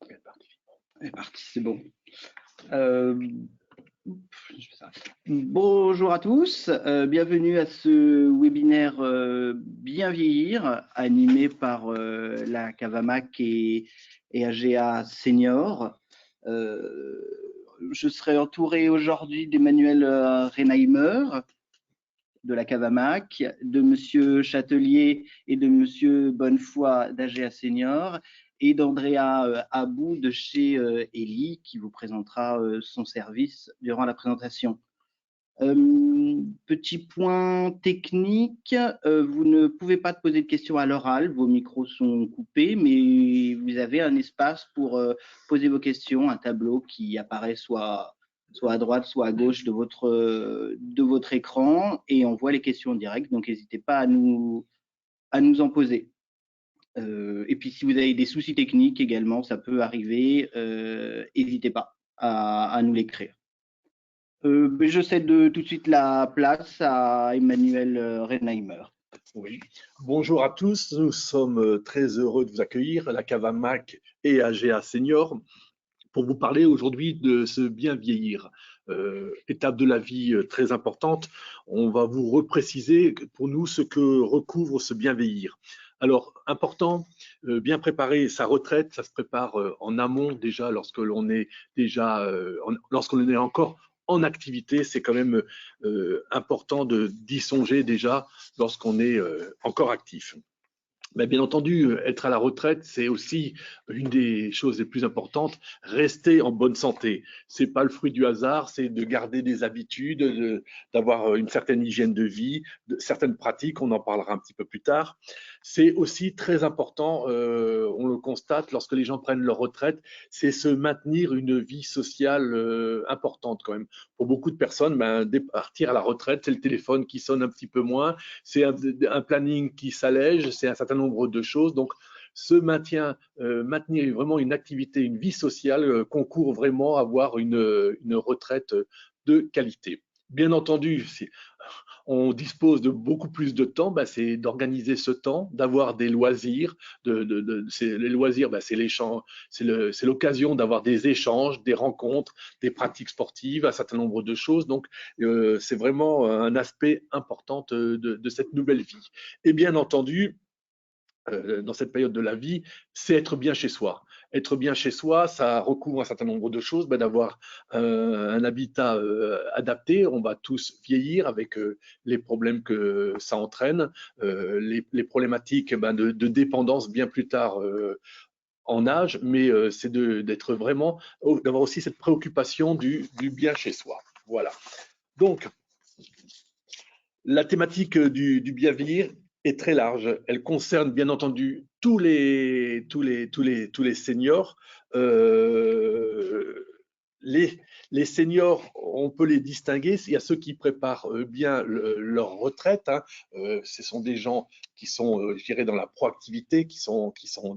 Elle est partie, c'est bon. Bonjour à tous, bienvenue à ce webinaire Bien vieillir, animé par la Cavamac et AGA Senior. Je serai entouré aujourd'hui d'Emmanuel Reinheimer de la Cavamac, de Monsieur Châtelier et de Monsieur Bonnefoy d'AGA Senior, et d'Andrea Abou de chez Eli, qui vous présentera son service durant la présentation. Petit point technique, vous ne pouvez pas poser de questions à l'oral, vos micros sont coupés, mais vous avez un espace pour poser vos questions, un tableau qui apparaît soit à droite, soit à gauche de votre écran, et on voit les questions en direct, donc n'hésitez pas à nous en poser. Et puis si vous avez des soucis techniques également, ça peut arriver, n'hésitez pas à nous l'écrire. Je cède tout de suite la place à Emmanuel Reinheimer. Oui. Bonjour à tous, nous sommes très heureux de vous accueillir, la Cavamac et AGA Senior, pour vous parler aujourd'hui de ce bien vieillir. Étape de la vie très importante. On va vous repréciser pour nous ce que recouvre ce bien vieillir. Alors, important, bien préparer sa retraite, ça se prépare en amont déjà lorsque l'on est lorsqu'on est encore en activité, c'est quand même important d'y songer déjà lorsqu'on est encore actif. Mais bien entendu, être à la retraite, c'est aussi une des choses les plus importantes. Rester en bonne santé, c'est pas le fruit du hasard, c'est de garder des habitudes, d'avoir une certaine hygiène de vie, certaines pratiques. On en parlera un petit peu plus tard. C'est aussi très important, on le constate lorsque les gens prennent leur retraite, c'est se maintenir une vie sociale importante quand même. Pour beaucoup de personnes, partir à la retraite, c'est le téléphone qui sonne un petit peu moins, c'est un planning qui s'allège, c'est un certain nombre de choses. Donc, maintenir vraiment une activité, une vie sociale concourt vraiment à avoir une retraite de qualité. Bien entendu, on dispose de beaucoup plus de temps, c'est d'organiser ce temps, d'avoir des loisirs. Les loisirs, c'est l'occasion d'avoir des échanges, des rencontres, des pratiques sportives, un certain nombre de choses. Donc, c'est vraiment un aspect important de cette nouvelle vie. Et bien entendu, dans cette période de la vie, c'est être bien chez soi. Être bien chez soi, ça recouvre un certain nombre de choses, d'avoir un habitat adapté. On va tous vieillir avec les problèmes que ça entraîne, les problématiques de dépendance bien plus tard en âge, mais c'est d'avoir aussi cette préoccupation du bien chez soi. Voilà. Donc, la thématique du bien vieillir est très large. Elle concerne bien entendu tous les seniors. Les seniors, on peut les distinguer. Il y a ceux qui préparent bien leur retraite. Ce sont des gens qui sont, je dirais, dans la proactivité, qui sont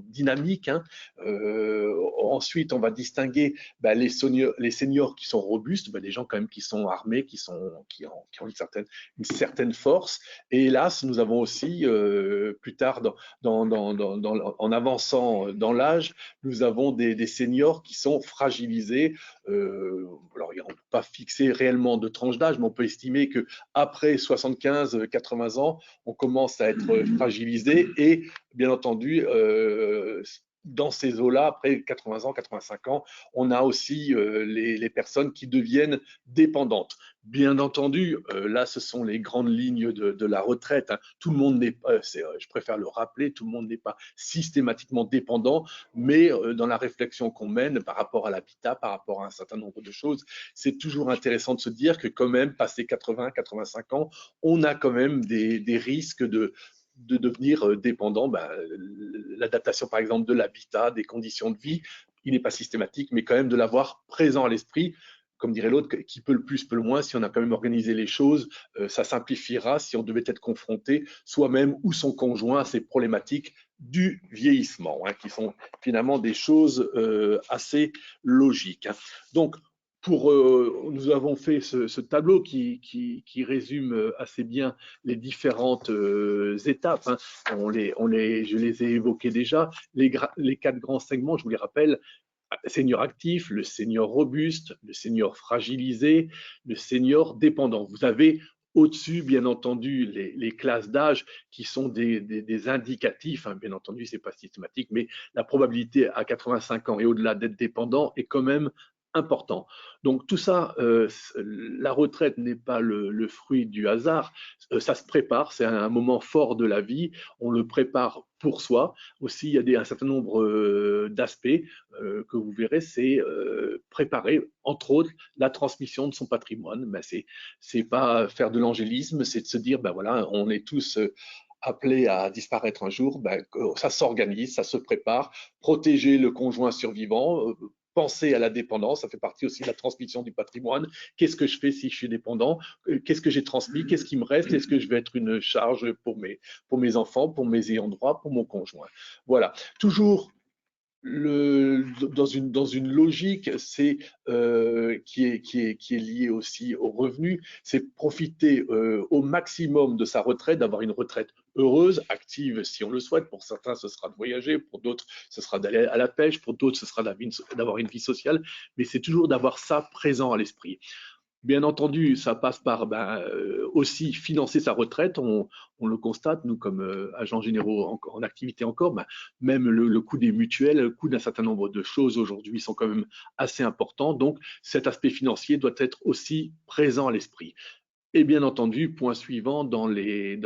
dynamiques. Ensuite, on va distinguer les seniors qui sont robustes, des gens quand même qui sont armés, qui ont une certaine force. Et hélas, nous avons aussi, plus tard, en avançant dans l'âge, nous avons des seniors qui sont fragilisés. Alors, on ne peut pas fixer réellement de tranche d'âge, mais on peut estimer qu'après 75-80 ans, on commence à être fragilisé et, bien entendu, dans ces eaux-là, après 80 ans, 85 ans, on a aussi les personnes qui deviennent dépendantes. Bien entendu, là, ce sont les grandes lignes de la retraite. Tout le monde n'est pas, je préfère le rappeler, tout le monde n'est pas systématiquement dépendant, mais dans la réflexion qu'on mène par rapport à l'habitat, par rapport à un certain nombre de choses, c'est toujours intéressant de se dire que quand même, passé 80-85 ans, on a quand même des risques de devenir dépendant. L'adaptation, par exemple, de l'habitat, des conditions de vie, il n'est pas systématique, mais quand même de l'avoir présent à l'esprit. Comme dirait l'autre, qui peut le plus, peut le moins. Si on a quand même organisé les choses, ça simplifiera si on devait être confronté soi-même ou son conjoint à ces problématiques du vieillissement, qui sont finalement des choses assez logiques. Donc, nous avons fait ce tableau qui résume assez bien les différentes étapes. Je les ai évoquées déjà. Les 4 grands segments, je vous les rappelle. senior actif, le senior robuste, le senior fragilisé, le senior dépendant. Vous avez au-dessus, bien entendu, les classes d'âge qui sont des indicatifs. Hein. Bien entendu, ce n'est pas systématique, mais la probabilité à 85 ans et au-delà d'être dépendant est quand même important. Donc tout ça, la retraite n'est pas le fruit du hasard, ça se prépare, c'est un moment fort de la vie, on le prépare pour soi. Aussi, il y a un certain nombre d'aspects que vous verrez, c'est préparer, entre autres, la transmission de son patrimoine. Ben, c'est pas faire de l'angélisme, c'est de se dire, ben voilà, on est tous appelés à disparaître un jour, ben, ça s'organise, ça se prépare, protéger le conjoint survivant, penser à la dépendance, ça fait partie aussi de la transmission du patrimoine. Qu'est-ce que je fais si je suis dépendant? Qu'est-ce que j'ai transmis? Qu'est-ce qui me reste? Est-ce que je vais être une charge pour mes enfants, pour mes ayants droit, pour mon conjoint? Voilà. Toujours dans une logique, c'est qui est liée aussi au revenu, c'est profiter au maximum de sa retraite, d'avoir une retraite heureuse, active si on le souhaite. Pour certains, ce sera de voyager, pour d'autres, ce sera d'aller à la pêche, pour d'autres, ce sera d'avoir une vie sociale, mais c'est toujours d'avoir ça présent à l'esprit. Bien entendu, ça passe par aussi financer sa retraite. On le constate, nous, comme agents généraux en activité encore, même le coût des mutuelles, le coût d'un certain nombre de choses aujourd'hui sont quand même assez importants. Donc, cet aspect financier doit être aussi présent à l'esprit. Et bien entendu, point suivant, dans les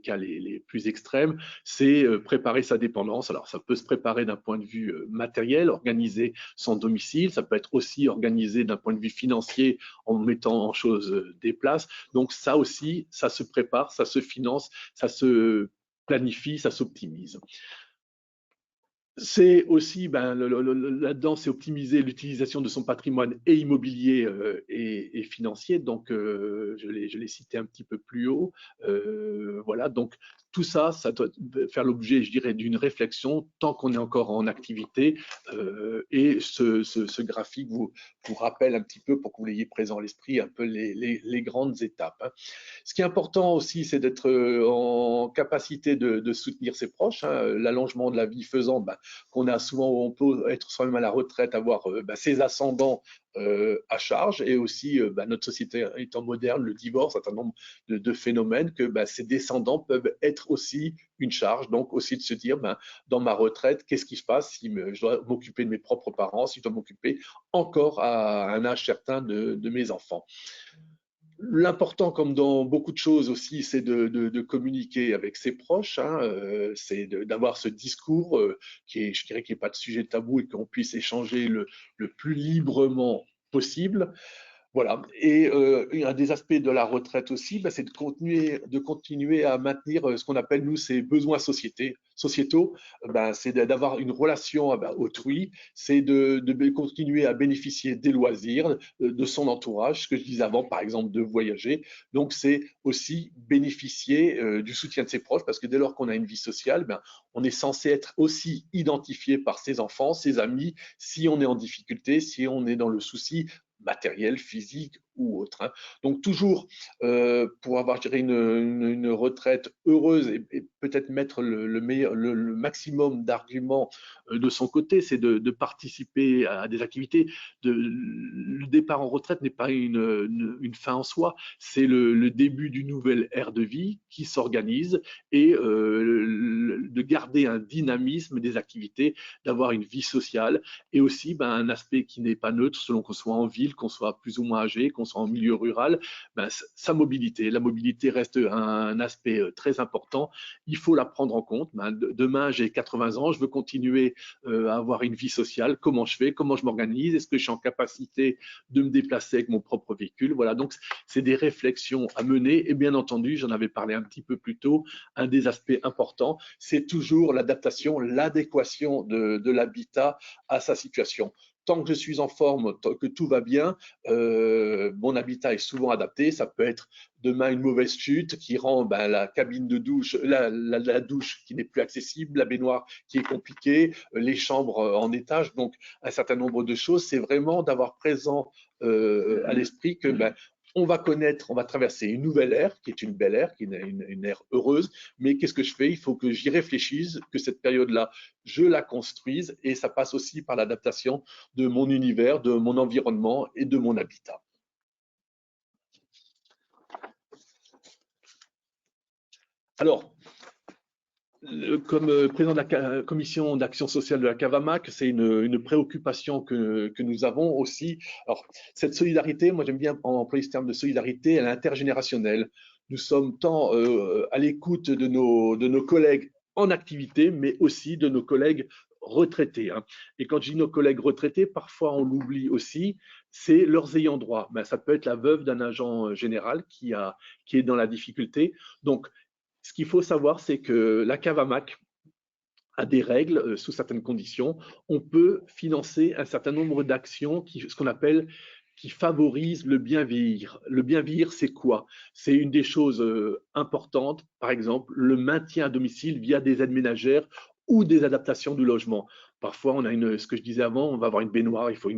cas les plus extrêmes, c'est préparer sa dépendance. Alors, ça peut se préparer d'un point de vue matériel, organiser son domicile. Ça peut être aussi organisé d'un point de vue financier en mettant en chose des places. Donc, ça aussi, ça se prépare, ça se finance, ça se planifie, ça s'optimise. C'est aussi, là-dedans, c'est optimiser l'utilisation de son patrimoine et immobilier et financier. Donc, je l'ai cité un petit peu plus haut. Voilà, donc tout ça, ça doit faire l'objet, je dirais, d'une réflexion tant qu'on est encore en activité. Et ce graphique vous rappelle un petit peu, pour que vous l'ayez présent à l'esprit, un peu les grandes étapes. Hein. Ce qui est important aussi, c'est d'être en capacité de soutenir ses proches. Hein. L'allongement de la vie faisant, qu'on a souvent, on peut être soi-même à la retraite, avoir ses ascendants à charge, et aussi notre société étant moderne, le divorce, un certain nombre de phénomènes, que ses descendants peuvent être aussi une charge. Donc aussi de se dire, dans ma retraite, qu'est-ce qui se passe si je dois m'occuper de mes propres parents, si je dois m'occuper encore à un âge certain de mes enfants. L'important, comme dans beaucoup de choses aussi, c'est de communiquer avec ses proches, hein, c'est d'avoir ce discours je dirais, qui n'est pas de sujet tabou, et qu'on puisse échanger le plus librement possible. Voilà. Et un des aspects de la retraite aussi, c'est de continuer à maintenir ce qu'on appelle, nous, ces besoins sociétaux. C'est d'avoir une relation autrui, c'est de continuer à bénéficier des loisirs, de son entourage, ce que je disais avant, par exemple, de voyager. Donc, c'est aussi bénéficier du soutien de ses proches, parce que dès lors qu'on a une vie sociale, on est censé être aussi identifié par ses enfants, ses amis, si on est en difficulté, si on est dans le souci matériel, physique ou autre. Hein. Donc toujours pour avoir, je dirais, une retraite heureuse et peut-être mettre le maximum d'arguments de son côté, c'est de participer à des activités. Le départ en retraite n'est pas une fin en soi, c'est le début d'une nouvelle ère de vie qui s'organise, et de garder un dynamisme des activités, d'avoir une vie sociale, et aussi un aspect qui n'est pas neutre selon qu'on soit en ville, qu'on soit plus ou moins âgé, qu'on soit en milieu rural, sa mobilité. La mobilité reste un aspect très important. Il faut la prendre en compte. Demain, j'ai 80 ans, je veux continuer à avoir une vie sociale. Comment je fais? Comment je m'organise? Est-ce que je suis en capacité de me déplacer avec mon propre véhicule? Voilà, donc c'est des réflexions à mener. Et bien entendu, j'en avais parlé un petit peu plus tôt, un des aspects importants, c'est toujours l'adaptation, l'adéquation de l'habitat à sa situation. Tant que je suis en forme, tant que tout va bien, mon habitat est souvent adapté. Ça peut être demain une mauvaise chute qui rend la cabine de douche, la douche qui n'est plus accessible, la baignoire qui est compliquée, les chambres en étage. Donc, un certain nombre de choses. C'est vraiment d'avoir présent à l'esprit que on va traverser une nouvelle ère, qui est une belle ère, qui est une ère heureuse, mais qu'est-ce que je fais? Il faut que j'y réfléchisse, que cette période-là, je la construise, et ça passe aussi par l'adaptation de mon univers, de mon environnement et de mon habitat. Alors, comme président de la commission d'action sociale de la Cavamac, c'est une préoccupation que nous avons aussi. Alors, cette solidarité, moi j'aime bien employer ce terme de solidarité, elle est intergénérationnelle. Nous sommes tant à l'écoute de nos collègues en activité, mais aussi de nos collègues retraités. Hein. Et quand je dis nos collègues retraités, parfois on l'oublie aussi, c'est leurs ayants droit. Ben, ça peut être la veuve d'un agent général qui est dans la difficulté. Donc, ce qu'il faut savoir, c'est que la Cavamac a des règles, sous certaines conditions. On peut financer un certain nombre d'actions, ce qu'on appelle qui favorisent le bien vieillir. Le bien vieillir, c'est quoi? C'est une des choses importantes, par exemple, le maintien à domicile via des aides ménagères ou des adaptations du logement. Parfois, on a ce que je disais avant, on va avoir une baignoire, il faut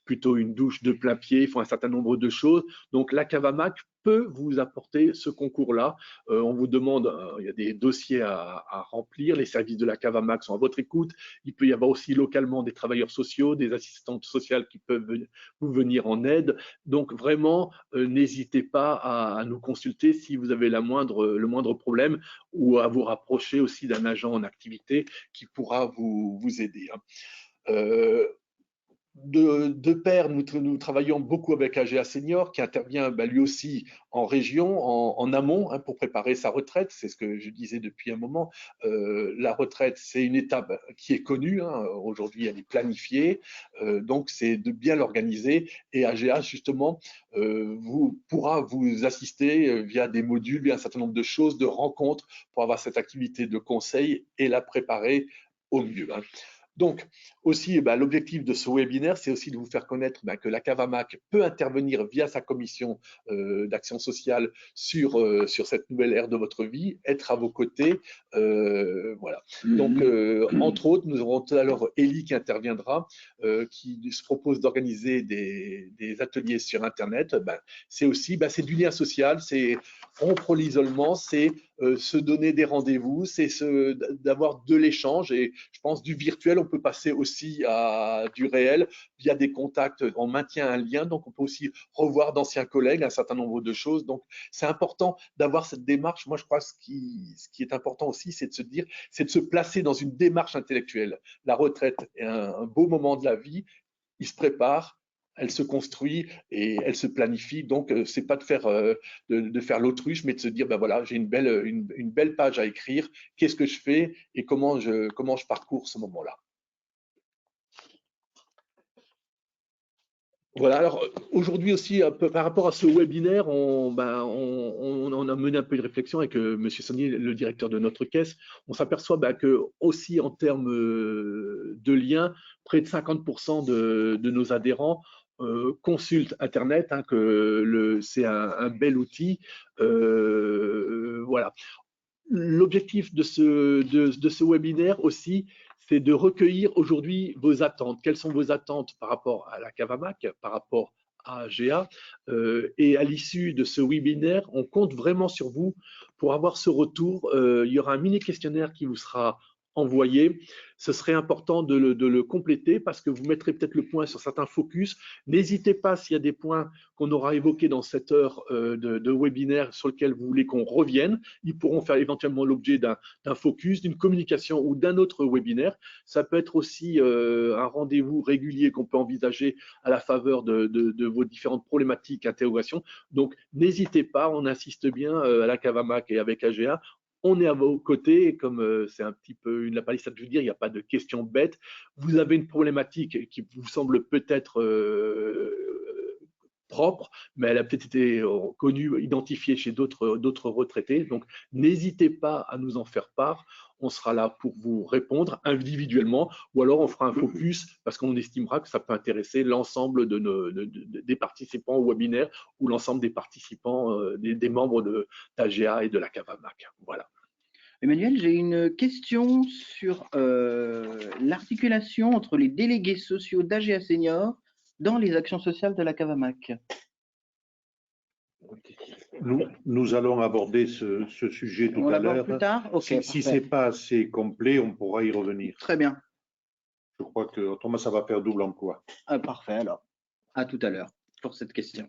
plutôt une douche de plein pied, il faut un certain nombre de choses. Donc, la Cavamac peut vous apporter ce concours-là. On vous demande, il y a des dossiers à remplir, les services de la Cavamac sont à votre écoute. Il peut y avoir aussi localement des travailleurs sociaux, des assistantes sociales qui peuvent vous venir en aide. Donc vraiment, n'hésitez pas à nous consulter si vous avez le moindre problème, ou à vous rapprocher aussi d'un agent en activité qui pourra vous aider. De pair, nous travaillons beaucoup avec AGA Senior, qui intervient lui aussi en région, en amont, hein, pour préparer sa retraite. C'est ce que je disais depuis un moment. La retraite, c'est une étape qui est connue. Hein. Aujourd'hui, elle est planifiée. Donc, c'est de bien l'organiser. Et AGA, justement, pourra vous assister via des modules, via un certain nombre de choses, de rencontres, pour avoir cette activité de conseil et la préparer au mieux. Hein. Donc, aussi, l'objectif de ce webinaire, c'est aussi de vous faire connaître que la Cavamac peut intervenir via sa commission d'action sociale sur cette nouvelle ère de votre vie, être à vos côtés. Voilà. Donc, entre autres, nous aurons tout à l'heure Élie qui interviendra, qui se propose d'organiser des ateliers sur Internet. C'est aussi c'est du lien social, c'est rompre l'isolement, c'est se donner des rendez-vous, c'est d'avoir de l'échange, et je pense du virtuel, on peut passer aussi à du réel via des contacts, on maintient un lien, donc on peut aussi revoir d'anciens collègues, un certain nombre de choses. Donc c'est important d'avoir cette démarche. Moi je crois que ce qui est important aussi, c'est de se dire, c'est de se placer dans une démarche intellectuelle. La retraite est un beau moment de la vie, il se prépare, elle se construit et elle se planifie. Donc, c'est pas de faire l'autruche, mais de se dire, voilà, j'ai une belle page à écrire. Qu'est-ce que je fais et comment je parcours ce moment-là. Voilà, alors aujourd'hui aussi, par rapport à ce webinaire, on a mené un peu de réflexion avec M. Saunier, le directeur de notre caisse. On s'aperçoit que aussi en termes de liens, près de 50% de nos adhérents consultent Internet, hein, que c'est un bel outil. Voilà. L'objectif de ce webinaire aussi, c'est de recueillir aujourd'hui vos attentes. Quelles sont vos attentes par rapport à la Cavamac, par rapport à AGA, et à l'issue de ce webinaire, on compte vraiment sur vous pour avoir ce retour. Il y aura un mini questionnaire qui vous sera envoyé. Ce serait important de le compléter, parce que vous mettrez peut-être le point sur certains focus. N'hésitez pas, s'il y a des points qu'on aura évoqués dans cette heure de webinaire sur lesquels vous voulez qu'on revienne, ils pourront faire éventuellement l'objet d'un focus, d'une communication ou d'un autre webinaire. Ça peut être aussi un rendez-vous régulier qu'on peut envisager à la faveur de vos différentes problématiques, interrogations. Donc, n'hésitez pas, on insiste bien à la Cavamac et avec AGA. On est à vos côtés, et comme c'est un petit peu une palissade, je veux dire, il n'y a pas de questions bêtes. Vous avez une problématique qui vous semble peut-être propre, mais elle a peut-être été connue, identifiée chez d'autres retraités. Donc, n'hésitez pas à nous en faire part. On sera là pour vous répondre individuellement, ou alors on fera un focus parce qu'on estimera que ça peut intéresser l'ensemble des participants au webinaire, ou l'ensemble des participants, des membres d'AGA et de la Cavamac. Voilà. Emmanuel, j'ai une question sur l'articulation entre les délégués sociaux d'AGA Senior dans les actions sociales de la Cavamac. Nous allons aborder ce sujet tout à l'heure. Plus tard. Okay, si ce n'est pas assez complet, on pourra y revenir. Très bien. Je crois que autrement, ça va faire double emploi. Parfait, alors. À tout à l'heure pour cette question.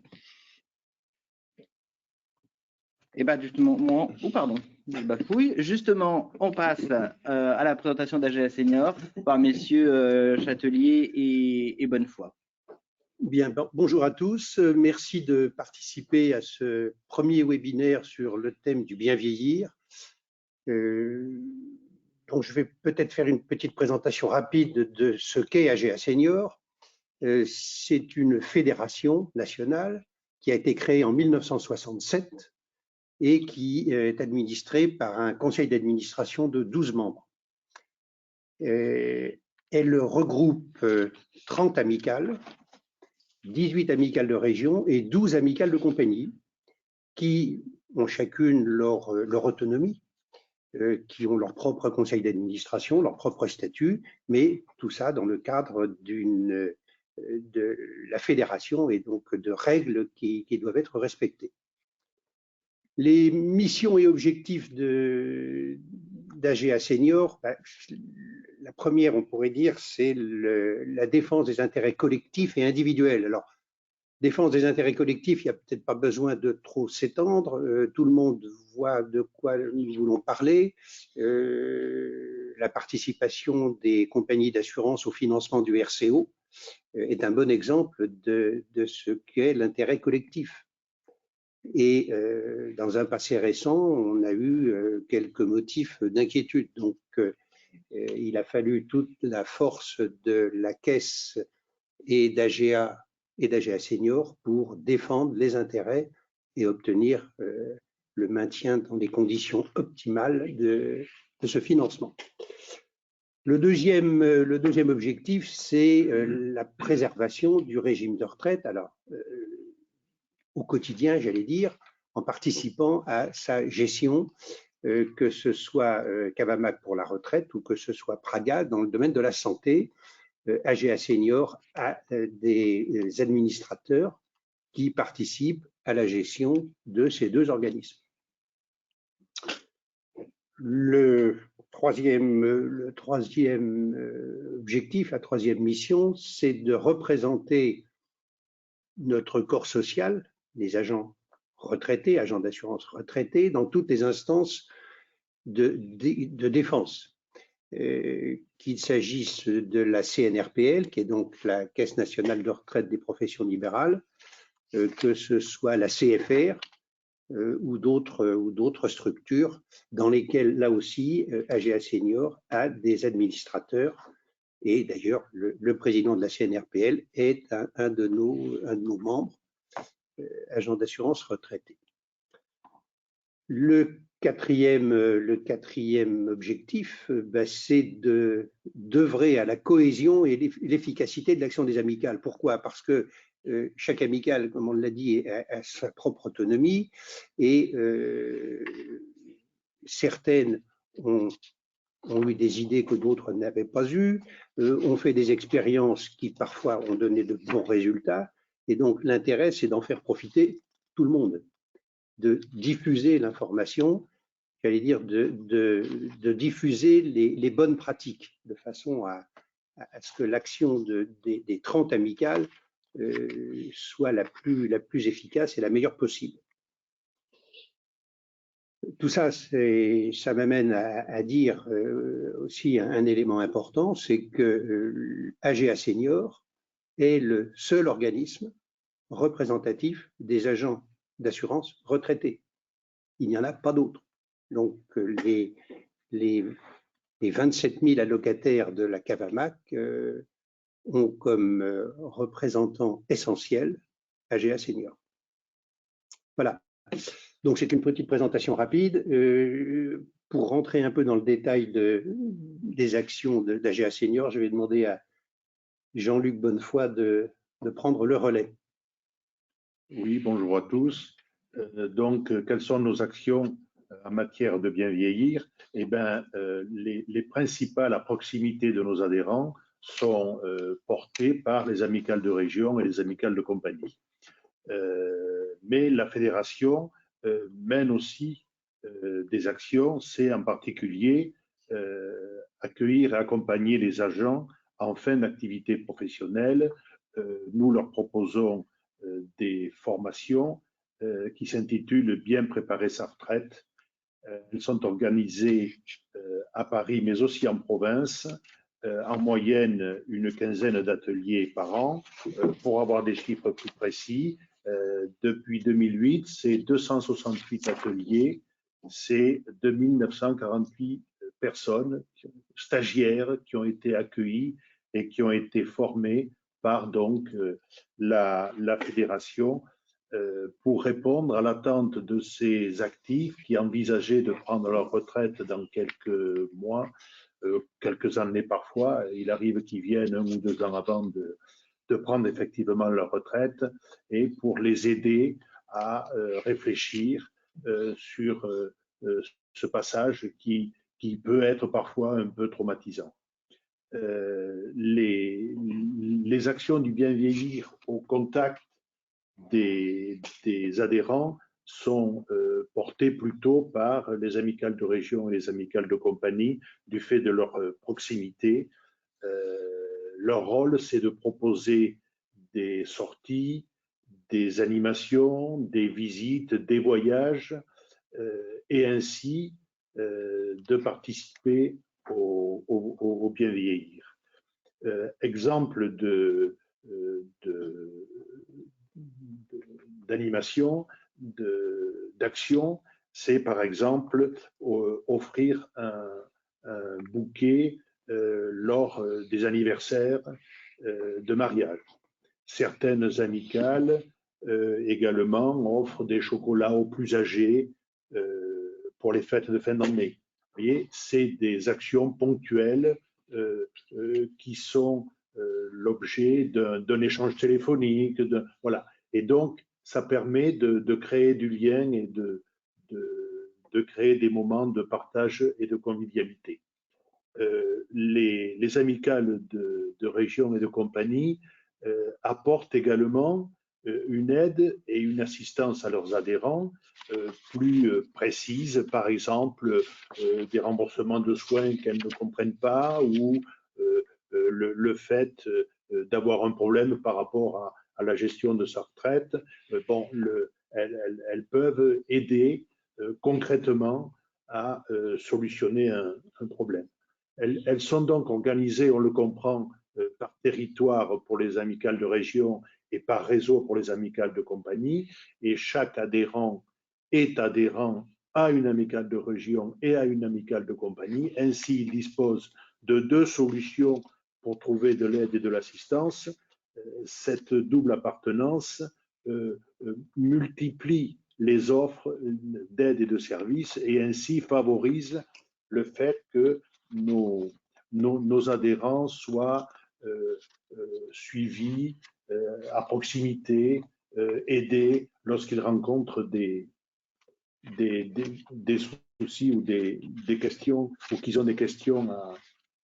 Et bien, justement, je bafouille. Justement, on passe à la présentation d'AGA Senior par messieurs Châtelier et Bonnefoy. Bien, bonjour à tous. Merci de participer à ce premier webinaire sur le thème du bien vieillir. Donc, je vais peut-être faire une petite présentation rapide de ce qu'est AGA Senior. C'est une fédération nationale qui a été créée en 1967 et qui est administrée par un conseil d'administration de 12 membres. Elle regroupe 30 amicales, 18 amicales de région et 12 amicales de compagnie qui ont chacune leur autonomie, qui ont leur propre conseil d'administration, leur propre statut, mais tout ça dans le cadre de la fédération et donc de règles qui doivent être respectées. Les missions et objectifs d'AGA Senior, la première, on pourrait dire, c'est la défense des intérêts collectifs et individuels. Alors, défense des intérêts collectifs, il n'y a peut-être pas besoin de trop s'étendre. Tout le monde voit de quoi nous voulons parler. La participation des compagnies d'assurance au financement du RCO est un bon exemple de ce qu'est l'intérêt collectif. Et dans un passé récent, on a eu quelques motifs d'inquiétude. Donc, il a fallu toute la force de la Caisse et d'AGA Senior pour défendre les intérêts et obtenir le maintien dans des conditions optimales de ce financement. Le deuxième objectif, c'est la préservation du régime de retraite. Alors, au quotidien, j'allais dire, en participant à sa gestion, que ce soit Cavamac pour la retraite ou que ce soit Praga dans le domaine de la santé. AGA Senior a des administrateurs qui participent à la gestion de ces deux organismes. Le troisième objectif, la troisième mission, c'est de représenter notre corps social, les agents retraités, agents d'assurance retraités, dans toutes les instances de défense. Qu'il s'agisse de la CNRPL, qui est donc la Caisse nationale de retraite des professions libérales, que ce soit la CFR ou d'autres structures dans lesquelles, là aussi, AGA Senior a des administrateurs. Et d'ailleurs, le président de la CNRPL est un de nos membres, agent d'assurance retraité. Le quatrième objectif, c'est d'œuvrer à la cohésion et l'efficacité de l'action des amicales. Pourquoi? Parce que chaque amicale, comme on l'a dit, a sa propre autonomie et certaines ont eu des idées que d'autres n'avaient pas eues, ont fait des expériences qui parfois ont donné de bons résultats. Et donc l'intérêt, c'est d'en faire profiter tout le monde, de diffuser l'information, j'allais dire de diffuser les bonnes pratiques, de façon à ce que l'action des 30 amicales soit la plus efficace et la meilleure possible. Tout ça, ça m'amène à dire aussi un élément important, c'est que AGA Senior est le seul organisme représentatif des agents d'assurance retraités. Il n'y en a pas d'autres. Donc, les 27 000 allocataires de la Cavamac ont comme représentant essentiel AGA Senior. Voilà. Donc, c'est une petite présentation rapide. Pour rentrer un peu dans le détail des actions d'AGA Senior, je vais demander à Jean-Luc Bonnefoy de prendre le relais. Oui, bonjour à tous. Donc, quelles sont nos actions en matière de bien vieillir? Eh bien, les principales à proximité de nos adhérents sont portées par les amicales de région et les amicales de compagnie. Mais la fédération mène aussi des actions. C'est en particulier accueillir et accompagner les agents en fin d'activité professionnelle. Nous leur proposons des formations qui s'intitulent « Bien préparer sa retraite ». Elles sont organisées à Paris, mais aussi en province, en moyenne une quinzaine d'ateliers par an. Pour avoir des chiffres plus précis, depuis 2008, c'est 268 ateliers, c'est 2948 personnes, stagiaires, qui ont été accueillies et qui ont été formées par donc la fédération pour répondre à l'attente de ces actifs qui envisageaient de prendre leur retraite dans quelques mois, quelques années parfois. Il arrive qu'ils viennent 1 ou 2 ans avant de prendre effectivement leur retraite, et pour les aider à réfléchir sur ce passage qui peut être parfois un peu traumatisant. Les actions du bien vieillir au contact des adhérents sont portées plutôt par les amicales de région et les amicales de compagnie du fait de leur proximité. Leur rôle, c'est de proposer des sorties, des animations, des visites, des voyages, et ainsi de participer au bien vieillir. Exemple d'animation, d'action, c'est par exemple offrir un bouquet lors des anniversaires de mariage. Certaines amicales également offrent des chocolats aux plus âgés pour les fêtes de fin d'année. Vous voyez, c'est des actions ponctuelles qui sont l'objet d'un échange téléphonique, voilà. Et donc, ça permet de créer du lien et de créer des moments de partage et de convivialité. Les amicales de région et de compagnie apportent également une aide et une assistance à leurs adhérents plus précises, par exemple des remboursements de soins qu'elles ne comprennent pas, ou le fait d'avoir un problème par rapport à la gestion de sa retraite. Bon, elles peuvent aider concrètement à solutionner un problème. Elles sont donc organisées, on le comprend, par territoire pour les amicales de région et par réseau pour les amicales de compagnie, et chaque adhérent est adhérent à une amicale de région et à une amicale de compagnie. Ainsi, il dispose de 2 solutions pour trouver de l'aide et de l'assistance. Cette double appartenance multiplie les offres d'aide et de services, et ainsi favorise le fait que nos adhérents soient suivis à proximité, aidés lorsqu'ils rencontrent des soucis ou des questions, ou qu'ils ont des questions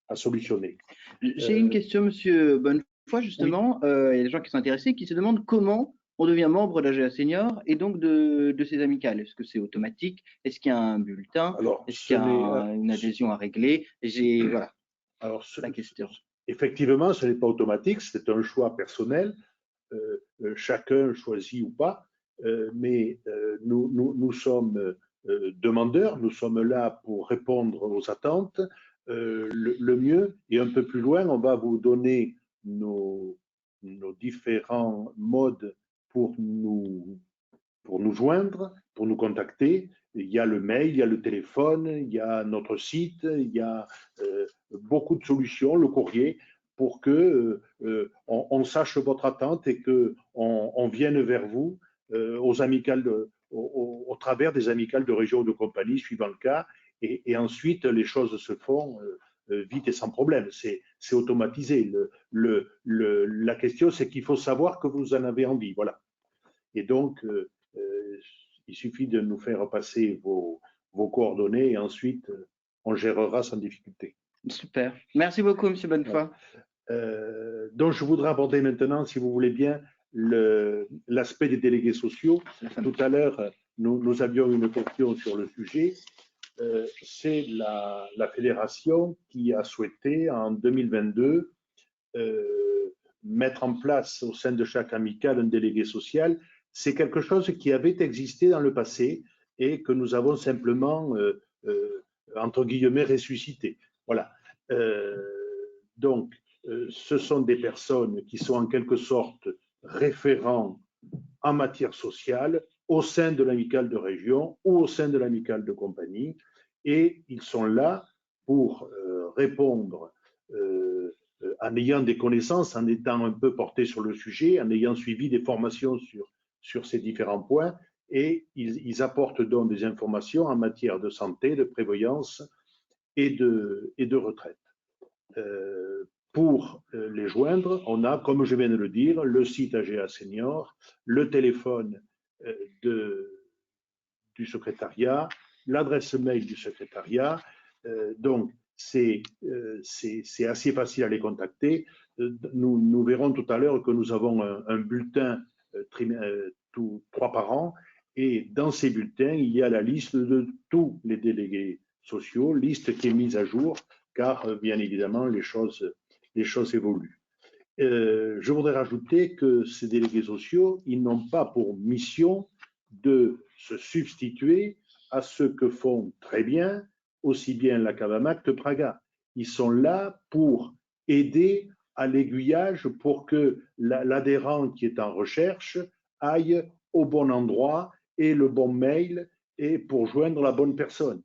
à solutionner. J'ai une question, Monsieur Bonnefoy, justement. Oui. Il y a des gens qui sont intéressés, qui se demandent comment on devient membre d'AGA Senior et donc de ces amicales. Est-ce que c'est automatique? Est-ce qu'il y a un bulletin? Est-ce qu'il y a une adhésion à régler? Voilà. Alors, la question. Effectivement, ce n'est pas automatique, c'est un choix personnel. Chacun choisit ou pas, mais nous sommes demandeurs, nous sommes là pour répondre aux attentes le mieux, et un peu plus loin, on va vous donner nos différents modes pour nous joindre, pour nous contacter. Il y a le mail, il y a le téléphone, il y a notre site, il y a beaucoup de solutions, le courrier, pour que on sache votre attente et que on vienne vers vous aux amicales au travers des amicales de région ou de compagnie, suivant le cas, et ensuite les choses se font vite et sans problème. C'est automatisé. La question, c'est qu'il faut savoir que vous en avez envie, voilà. Et donc, il suffit de nous faire passer vos coordonnées, et ensuite, on gérera sans difficulté. Super. Merci beaucoup, M. Bonnefoy. Donc, je voudrais aborder maintenant, si vous voulez bien, l'aspect des délégués sociaux. Tout à l'heure, nous avions une question sur le sujet. C'est la fédération qui a souhaité en 2022 mettre en place au sein de chaque amicale un délégué social. C'est quelque chose qui avait existé dans le passé et que nous avons simplement, entre guillemets, ressuscité. Voilà. Donc, ce sont des personnes qui sont en quelque sorte référents en matière sociale au sein de l'amicale de région ou au sein de l'amicale de compagnie, et ils sont là pour répondre en ayant des connaissances, en étant un peu portés sur le sujet, en ayant suivi des formations sur ces différents points, et ils apportent donc des informations en matière de santé, de prévoyance et de retraite. Pour les joindre, on a, comme je viens de le dire, le site AGA Senior, le téléphone du secrétariat, l'adresse mail du secrétariat. Donc, c'est assez facile à les contacter. Nous verrons tout à l'heure que nous avons un bulletin 3 par an, et dans ces bulletins, il y a la liste de tous les délégués sociaux, liste qui est mise à jour, car bien évidemment, les choses évoluent. Je voudrais rajouter que ces délégués sociaux, ils n'ont pas pour mission de se substituer à ce que font très bien aussi bien la Cavamac que Praga. Ils sont là pour aider à l'aiguillage pour que l'adhérent qui est en recherche aille au bon endroit et le bon mail et pour joindre la bonne personne.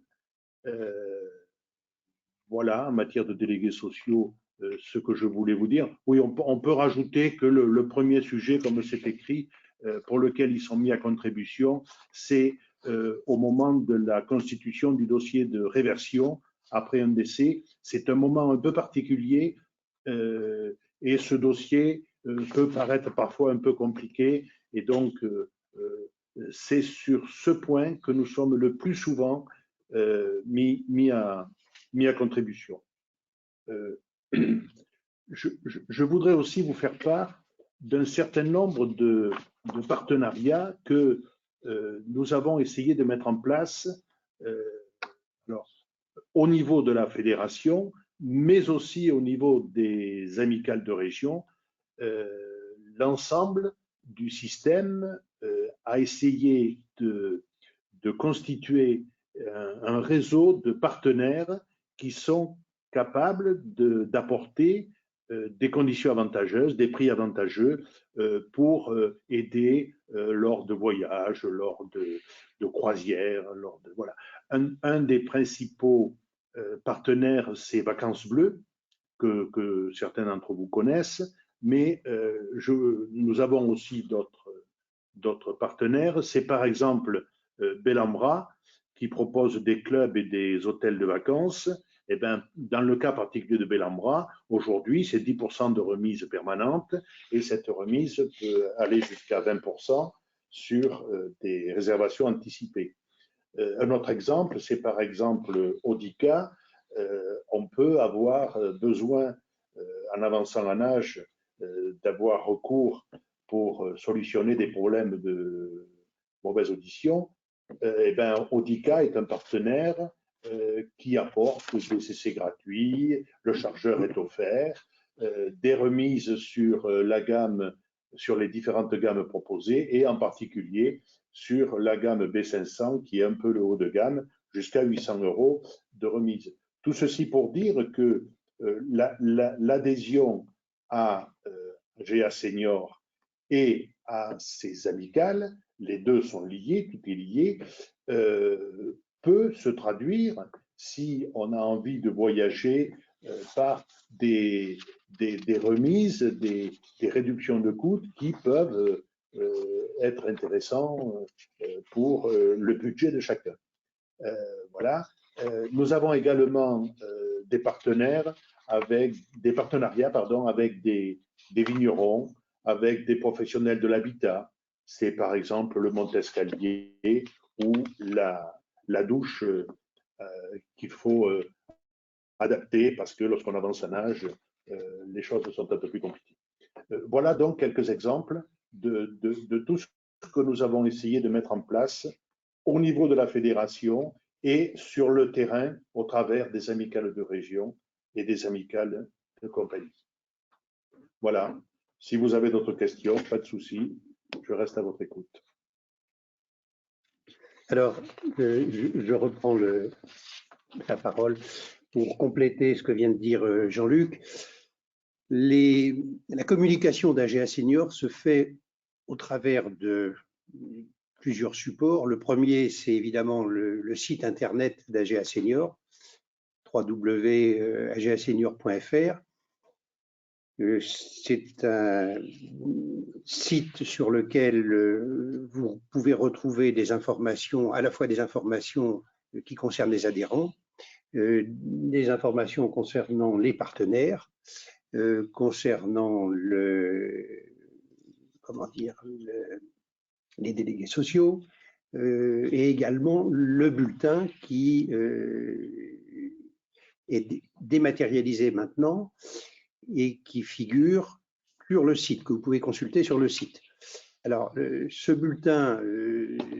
Voilà, en matière de délégués sociaux, ce que je voulais vous dire. Oui, on peut rajouter que le premier sujet, comme c'est écrit, pour lequel ils sont mis à contribution, c'est au moment de la constitution du dossier de réversion après un décès. C'est un moment un peu particulier et ce dossier peut paraître parfois un peu compliqué, et donc c'est sur ce point que nous sommes le plus souvent mis à contribution. Je voudrais aussi vous faire part d'un certain nombre de partenariats que nous avons essayé de mettre en place alors, au niveau de la fédération, mais aussi au niveau des amicales de région. L'ensemble du système a essayé de constituer un réseau de partenaires qui sont capables d'apporter des conditions avantageuses, des prix avantageux pour aider lors de voyages, lors de croisières. Voilà. Un des principaux partenaires, c'est Vacances Bleues, que certains d'entre vous connaissent, mais nous avons aussi d'autres partenaires. C'est par exemple Bellambra, qui propose des clubs et des hôtels de vacances. Eh bien, dans le cas particulier de Bellambra, aujourd'hui, c'est 10% de remise permanente, et cette remise peut aller jusqu'à 20% sur des réservations anticipées. Un autre exemple, c'est par exemple Audica. On peut avoir besoin, en avançant en âge, d'avoir recours pour solutionner des problèmes de mauvaise audition. Eh bien, Audica est un partenaire qui apporte des CC gratuits, le chargeur est offert, des remises sur la gamme, sur les différentes gammes proposées, et en particulier sur la gamme B500 qui est un peu le haut de gamme, jusqu'à 800 € de remise. Tout ceci pour dire que l'adhésion à GA Senior et à ses amicales, les deux sont liés, tout est lié, peut se traduire, si on a envie de voyager, par des remises, des réductions de coûts qui peuvent être intéressants pour le budget de chacun. Voilà. Nous avons également des partenariats avec des vignerons, avec des professionnels de l'habitat. C'est par exemple le Montescalier ou la douche qu'il faut adapter parce que lorsqu'on avance en âge, les choses sont un peu plus compliquées. Voilà donc quelques exemples de tout ce que nous avons essayé de mettre en place au niveau de la fédération et sur le terrain au travers des amicales de région et des amicales de compagnie. Voilà. Si vous avez d'autres questions, pas de souci, je reste à votre écoute. Alors, je reprends la parole pour compléter ce que vient de dire Jean-Luc. La communication d'AGA Senior se fait au travers de plusieurs supports. Le premier, c'est évidemment le site internet d'AGA Senior, www.agasenior.fr. C'est un site sur lequel vous pouvez retrouver des informations, à la fois des informations qui concernent les adhérents, des informations concernant les partenaires, concernant les délégués sociaux, et également le bulletin qui est dématérialisé maintenant et qui figure sur le site, que vous pouvez consulter sur le site. Alors, ce bulletin,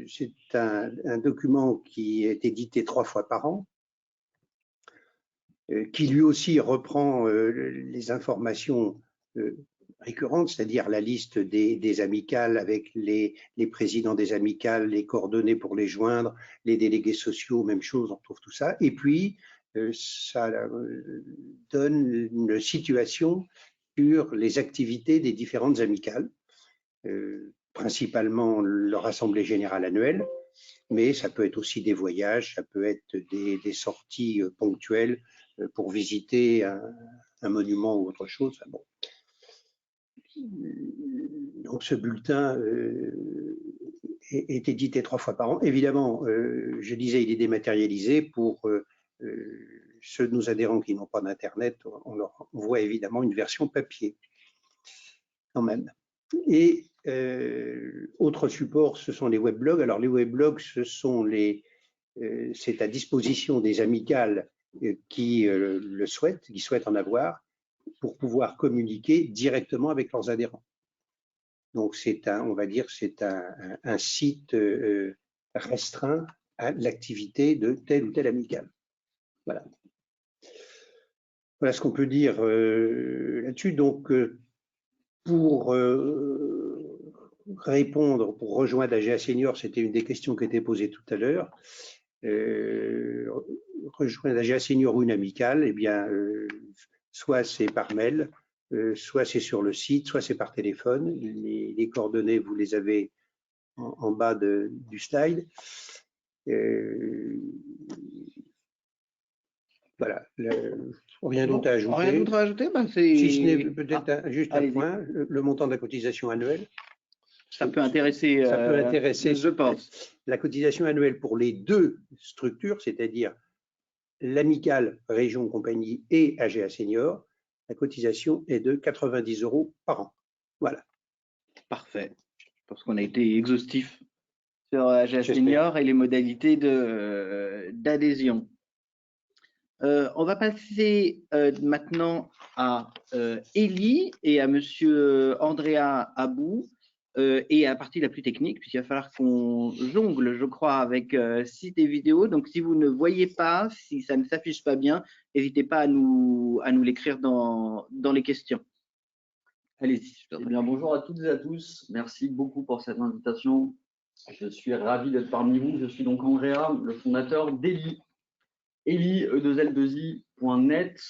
c'est un document qui est édité 3 fois par an, qui lui aussi reprend les informations récurrentes, c'est-à-dire la liste des amicales avec les présidents des amicales, les coordonnées pour les joindre, les délégués sociaux, même chose, on trouve tout ça. Et puis, ça donne une situation sur les activités des différentes amicales, principalement leur assemblée générale annuelle, mais ça peut être aussi des voyages, ça peut être des sorties ponctuelles pour visiter un monument ou autre chose. Bon. Donc ce bulletin est édité 3 fois par an. Évidemment, je disais, il est dématérialisé pour ceux de nos adhérents qui n'ont pas d'Internet, on leur envoie évidemment une version papier quand même. Et autre support, ce sont les weblogs. Alors les weblogs, c'est à disposition des amicales qui le souhaitent, qui souhaitent en avoir, pour pouvoir communiquer directement avec leurs adhérents. Donc on va dire, c'est un site restreint à l'activité de telle ou telle amicale. Voilà. Voilà ce qu'on peut dire là-dessus. Donc, pour répondre, pour rejoindre AGA Senior, c'était une des questions qui était posée tout à l'heure. Rejoindre AGA Senior ou une amicale, eh bien, soit c'est par mail, soit c'est sur le site, soit c'est par téléphone. Les coordonnées, vous les avez en bas du slide. Voilà, rien d'autre à ajouter. Rien d'autre à ajouter, si ce n'est peut-être juste un point, le montant de la cotisation annuelle. Ça peut intéresser, je pense. La cotisation annuelle pour les deux structures, c'est-à-dire l'amicale Région Compagnie et AGA Senior, la cotisation est de 90 € par an. Voilà. Parfait. Je pense qu'on a été exhaustif sur AGA Senior et les modalités d'adhésion. On va passer maintenant à Élie et à Monsieur Andrea Abou et à la partie la plus technique, puisqu'il va falloir qu'on jongle, je crois, avec site et vidéo. Donc, si vous ne voyez pas, si ça ne s'affiche pas bien, n'hésitez pas à nous l'écrire dans les questions. Allez-y. Eh bien, bonjour à toutes et à tous. Merci beaucoup pour cette invitation. Je suis ravi d'être parmi vous. Je suis donc Andrea, le fondateur d'Élie. Élie, E2L2I.net,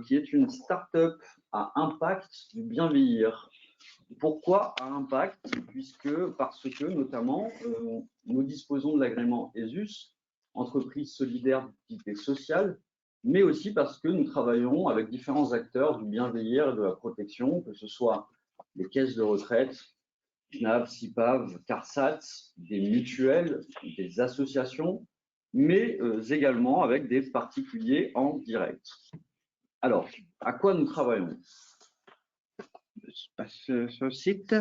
qui est une start-up à impact du bien vieillir. Pourquoi à impact? Parce que, notamment, nous disposons de l'agrément ESUS, entreprise solidaire d'utilité sociale, mais aussi parce que nous travaillons avec différents acteurs du bien vieillir et de la protection, que ce soit les caisses de retraite, CNAV, CIPAV, CARSAT, des mutuelles, des associations, mais également avec des particuliers en direct. Alors, à quoi nous travaillons? Sur le site.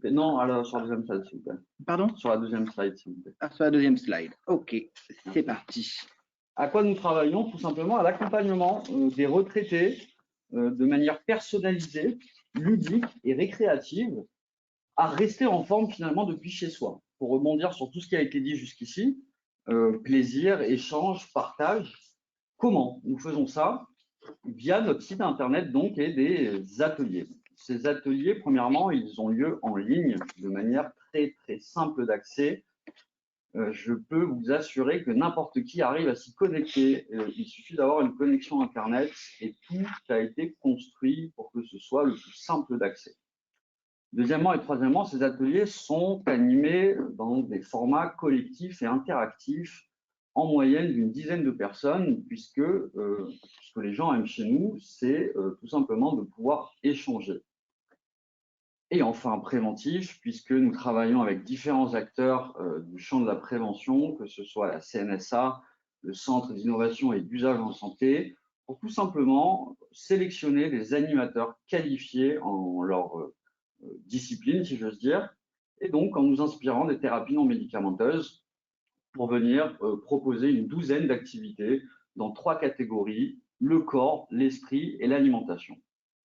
Non, alors sur la deuxième slide, s'il vous plaît. Pardon? Sur la deuxième slide, s'il vous plaît. Ah, sur la deuxième slide. OK, c'est parti. À quoi nous travaillons? Tout simplement à l'accompagnement des retraités de manière personnalisée, ludique et récréative, à rester en forme finalement depuis chez soi. Pour rebondir sur tout ce qui a été dit jusqu'ici, plaisir, échange, partage. Comment nous faisons ça? Via notre site internet donc et des ateliers. Ces ateliers, premièrement, ils ont lieu en ligne de manière très simple d'accès. Je peux vous assurer que n'importe qui arrive à s'y connecter. Il suffit d'avoir une connexion internet et tout a été construit pour que ce soit le plus simple d'accès. Deuxièmement et troisièmement, ces ateliers sont animés dans des formats collectifs et interactifs, en moyenne d'une dizaine de personnes, puisque ce que les gens aiment chez nous, c'est tout simplement de pouvoir échanger. Et enfin, préventif, puisque nous travaillons avec différents acteurs du champ de la prévention, que ce soit la CNSA, le Centre d'innovation et d'usage en santé, pour tout simplement sélectionner des animateurs qualifiés en leur discipline, si j'ose dire, et donc en nous inspirant des thérapies non médicamenteuses pour venir proposer une douzaine d'activités dans 3 catégories, le corps, l'esprit et l'alimentation.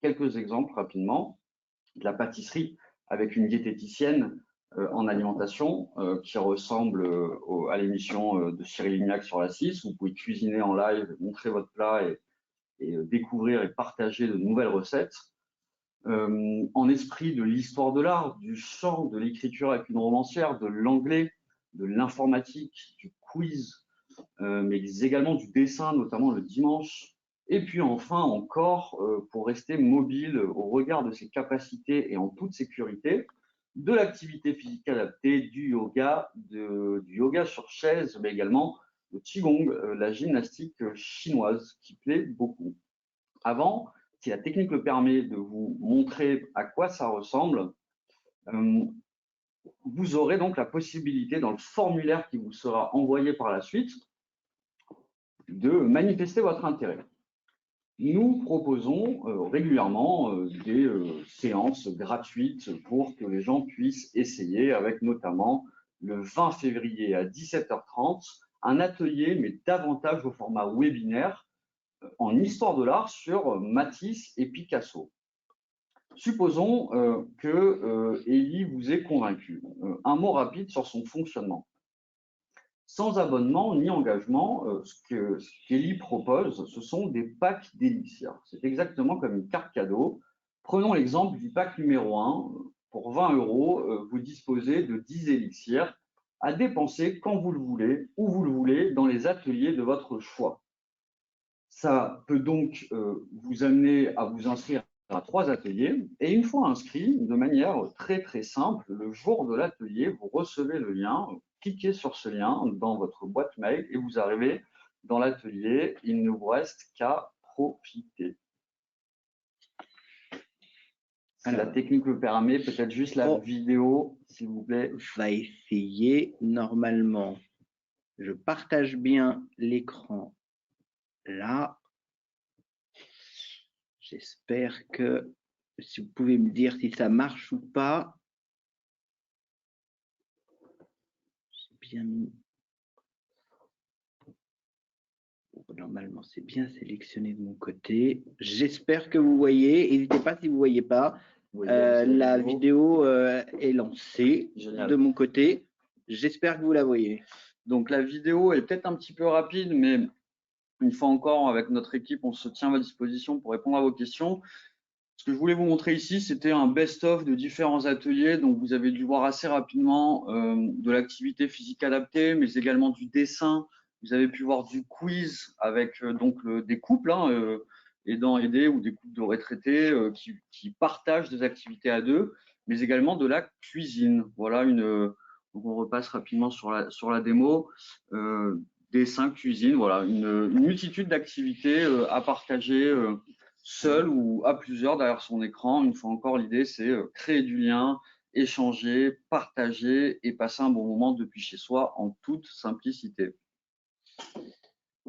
Quelques exemples rapidement. De la pâtisserie avec une diététicienne en alimentation qui ressemble à l'émission de Cyril Lignac sur la 6. Vous pouvez cuisiner en live, montrer votre plat et découvrir et partager de nouvelles recettes. En esprit, de l'histoire de l'art, du chant, de l'écriture avec une romancière, de l'anglais, de l'informatique, du quiz, mais également du dessin, notamment le dimanche. Et puis enfin encore, pour rester mobile au regard de ses capacités et en toute sécurité, de l'activité physique adaptée, du yoga sur chaise, mais également le qigong, la gymnastique chinoise qui plaît beaucoup. Avant, si la technique le permet, de vous montrer à quoi ça ressemble, vous aurez donc la possibilité dans le formulaire qui vous sera envoyé par la suite de manifester votre intérêt. Nous proposons régulièrement des séances gratuites pour que les gens puissent essayer, avec notamment le 20 février à 17h30, un atelier, mais davantage au format webinaire, en histoire de l'art sur Matisse et Picasso. Supposons que Élie vous ait convaincu. Un mot rapide sur son fonctionnement. Sans abonnement ni engagement, ce qu'Élie propose, ce sont des packs d'élixirs. C'est exactement comme une carte cadeau. Prenons l'exemple du pack numéro 1. Pour 20 €, vous disposez de 10 élixirs à dépenser quand vous le voulez, où vous le voulez, dans les ateliers de votre choix. Ça peut donc vous amener à vous inscrire à 3 ateliers. Et une fois inscrit, de manière très simple, le jour de l'atelier, vous recevez le lien. Cliquez sur ce lien dans votre boîte mail et vous arrivez dans l'atelier. Il ne vous reste qu'à profiter. Si la technique le permet, peut-être juste la vidéo, s'il vous plaît. On va essayer. Normalement, je partage bien l'écran là. J'espère que, si vous pouvez me dire si ça marche ou pas. Bien mis. Normalement, c'est bien sélectionné de mon côté. J'espère que vous voyez. N'hésitez pas si vous ne voyez pas. La vidéo est lancée. Génial. De mon côté. J'espère que vous la voyez. Donc, la vidéo est peut-être un petit peu rapide, mais une fois encore, avec notre équipe, on se tient à votre disposition pour répondre à vos questions. Ce que je voulais vous montrer ici, c'était un best-of de différents ateliers. Donc, vous avez dû voir assez rapidement de l'activité physique adaptée, mais également du dessin. Vous avez pu voir du quiz avec des couples aidants-aidés ou des couples de retraités qui partagent des activités à deux, mais également de la cuisine. Voilà donc on repasse rapidement sur la démo. Dessin, cuisine, voilà, une multitude d'activités à partager seul ou à plusieurs derrière son écran. Une fois encore, l'idée, c'est créer du lien, échanger, partager et passer un bon moment depuis chez soi en toute simplicité.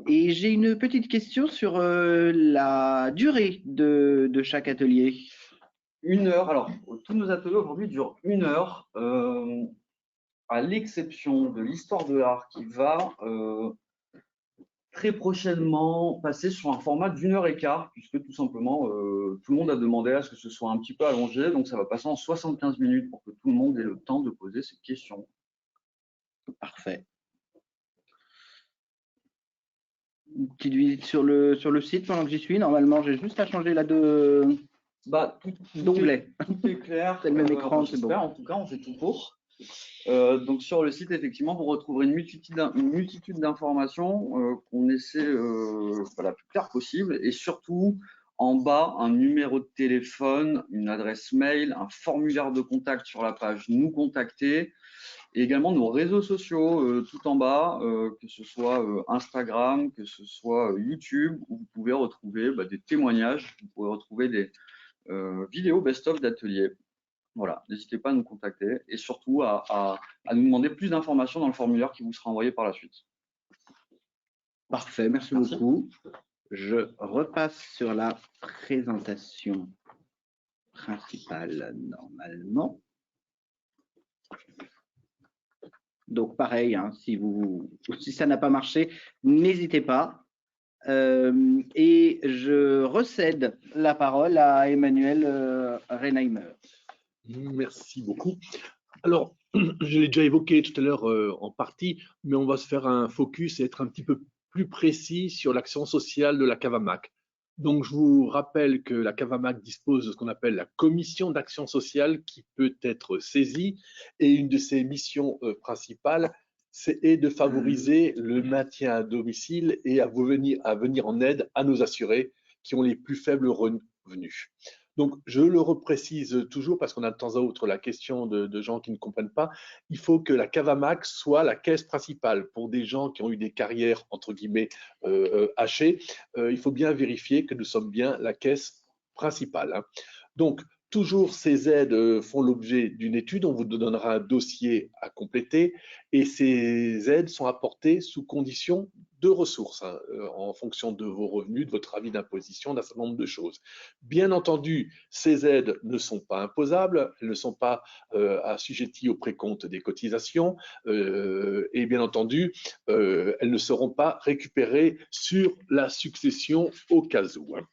Et j'ai une petite question sur la durée de chaque atelier. 1 heure. Alors, tous nos ateliers aujourd'hui durent 1 heure, à l'exception de l'histoire de l'art qui va très prochainement passer sur un format d'1 heure et quart, puisque tout simplement, tout le monde a demandé à ce que ce soit un petit peu allongé. Donc, ça va passer en 75 minutes pour que tout le monde ait le temps de poser ses questions. Parfait. Une petite visite sur le site pendant que j'y suis. Normalement, j'ai juste à changer là de d'onglet. Tout est clair. C'est le même écran, c'est j'espère. bon. En tout cas, on fait tout pour. Donc sur le site, effectivement, vous retrouverez une multitude d'informations qu'on essaie la plus claire possible, et surtout en bas un numéro de téléphone, une adresse mail, un formulaire de contact sur la page Nous contacter, et également nos réseaux sociaux tout en bas, que ce soit Instagram, que ce soit YouTube, où vous pouvez retrouver des témoignages, vous pouvez retrouver des vidéos best-of d'ateliers. Voilà, n'hésitez pas à nous contacter et surtout à nous demander plus d'informations dans le formulaire qui vous sera envoyé par la suite. Parfait, merci beaucoup. Je repasse sur la présentation principale normalement. Donc pareil, hein, si ça n'a pas marché, n'hésitez pas. Et je recède la parole à Emmanuel Reinheimer. Merci beaucoup. Alors, je l'ai déjà évoqué tout à l'heure en partie, mais on va se faire un focus et être un petit peu plus précis sur l'action sociale de la Cavamac. Donc, je vous rappelle que la Cavamac dispose de ce qu'on appelle la commission d'action sociale qui peut être saisie, et une de ses missions principales, c'est de favoriser le maintien à domicile et à venir en aide à nos assurés qui ont les plus faibles revenus. Donc, je le reprécise toujours parce qu'on a de temps à autre la question de gens qui ne comprennent pas. Il faut que la Cavamac soit la caisse principale pour des gens qui ont eu des carrières entre guillemets hachées. Il faut bien vérifier que nous sommes bien la caisse principale, hein. Donc, toujours ces aides font l'objet d'une étude. On vous donnera un dossier à compléter et ces aides sont apportées sous condition de ressources, hein, en fonction de vos revenus, de votre avis d'imposition, d'un certain nombre de choses. Bien entendu, ces aides ne sont pas imposables, elles ne sont pas assujetties au précompte des cotisations et bien entendu, elles ne seront pas récupérées sur la succession au cas où, hein.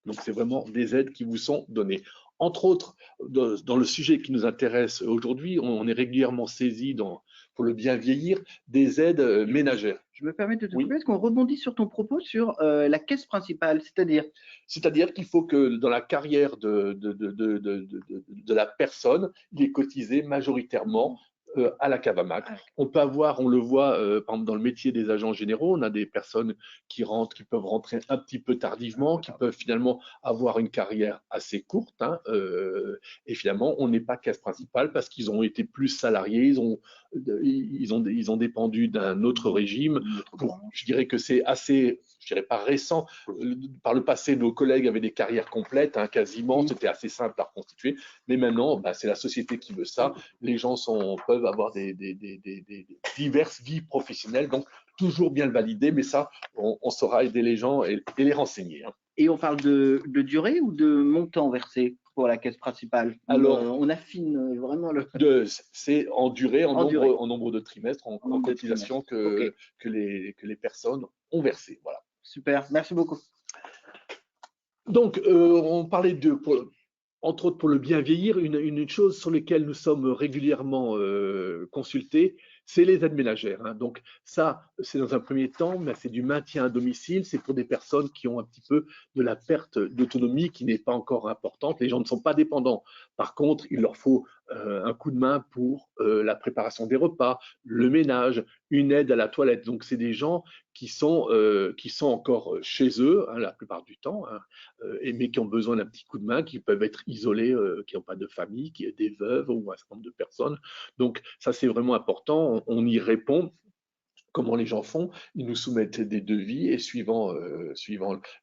Donc, c'est vraiment des aides qui vous sont données. Entre autres, dans le sujet qui nous intéresse aujourd'hui, on est régulièrement saisi pour le bien vieillir des aides ménagères. Je me permets de te Oui. couper, est-ce qu'on rebondit sur ton propos sur la caisse principale, c'est-à-dire? C'est-à-dire qu'il faut que dans la carrière de la personne, il est cotisé majoritairement à la Cavamac. On peut avoir, on le voit, par exemple dans le métier des agents généraux, on a des personnes qui peuvent rentrer un petit peu tardivement, qui peuvent finalement avoir une carrière assez courte, hein, et finalement, on n'est pas caisse principale parce qu'ils ont été plus salariés, ils ont dépendu d'un autre régime. Je dirais que c'est assez, je dirais pas récent. Par le passé, nos collègues avaient des carrières complètes, hein, quasiment, c'était assez simple à reconstituer. Mais maintenant, c'est la société qui veut ça. Les gens peuvent avoir des diverses vies professionnelles, donc toujours bien le valider, mais ça, on saura aider les gens et les renseigner, hein. Et on parle de durée ou de montant versé pour la caisse principale? Alors, on affine vraiment le… C'est en durée, en durée. nombre de trimestres, en cotisation Okay. que les personnes ont versé. Voilà. Super, merci beaucoup. Donc, on parlait entre autres pour le bien vieillir, une chose sur laquelle nous sommes régulièrement consultés, c'est les aides ménagères, hein. Donc ça, c'est dans un premier temps, mais c'est du maintien à domicile, c'est pour des personnes qui ont un petit peu de la perte d'autonomie qui n'est pas encore importante. Les gens ne sont pas dépendants. Par contre, il leur faut un coup de main pour la préparation des repas, le ménage, une aide à la toilette. Donc c'est des gens qui sont encore chez eux, hein, la plupart du temps, hein, mais qui ont besoin d'un petit coup de main, qui peuvent être isolés, qui n'ont pas de famille, qui est des veuves ou un certain nombre de personnes. Donc ça, c'est vraiment important. On y répond. Comment les gens font? Ils nous soumettent des devis et suivant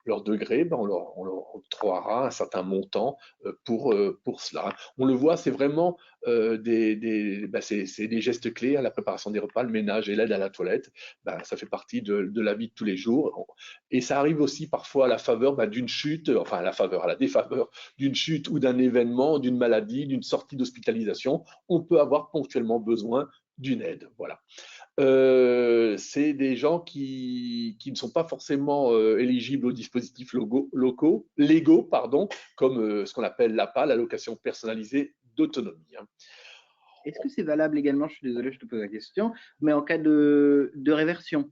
leur degré, on leur octroiera un certain montant pour cela. On le voit, c'est vraiment c'est des gestes clés, à la préparation des repas, le ménage et l'aide à la toilette. Ça fait partie de la vie de tous les jours. Et ça arrive aussi parfois à la faveur d'une chute, enfin à la défaveur d'une chute ou d'un événement, d'une maladie, d'une sortie d'hospitalisation. On peut avoir ponctuellement besoin d'une aide. Voilà. C'est des gens qui ne sont pas forcément éligibles aux dispositifs légaux, comme ce qu'on appelle l'APA, l'allocation personnalisée d'autonomie, hein. Est-ce que c'est valable également, je suis désolé, je te pose la question, mais en cas de réversion?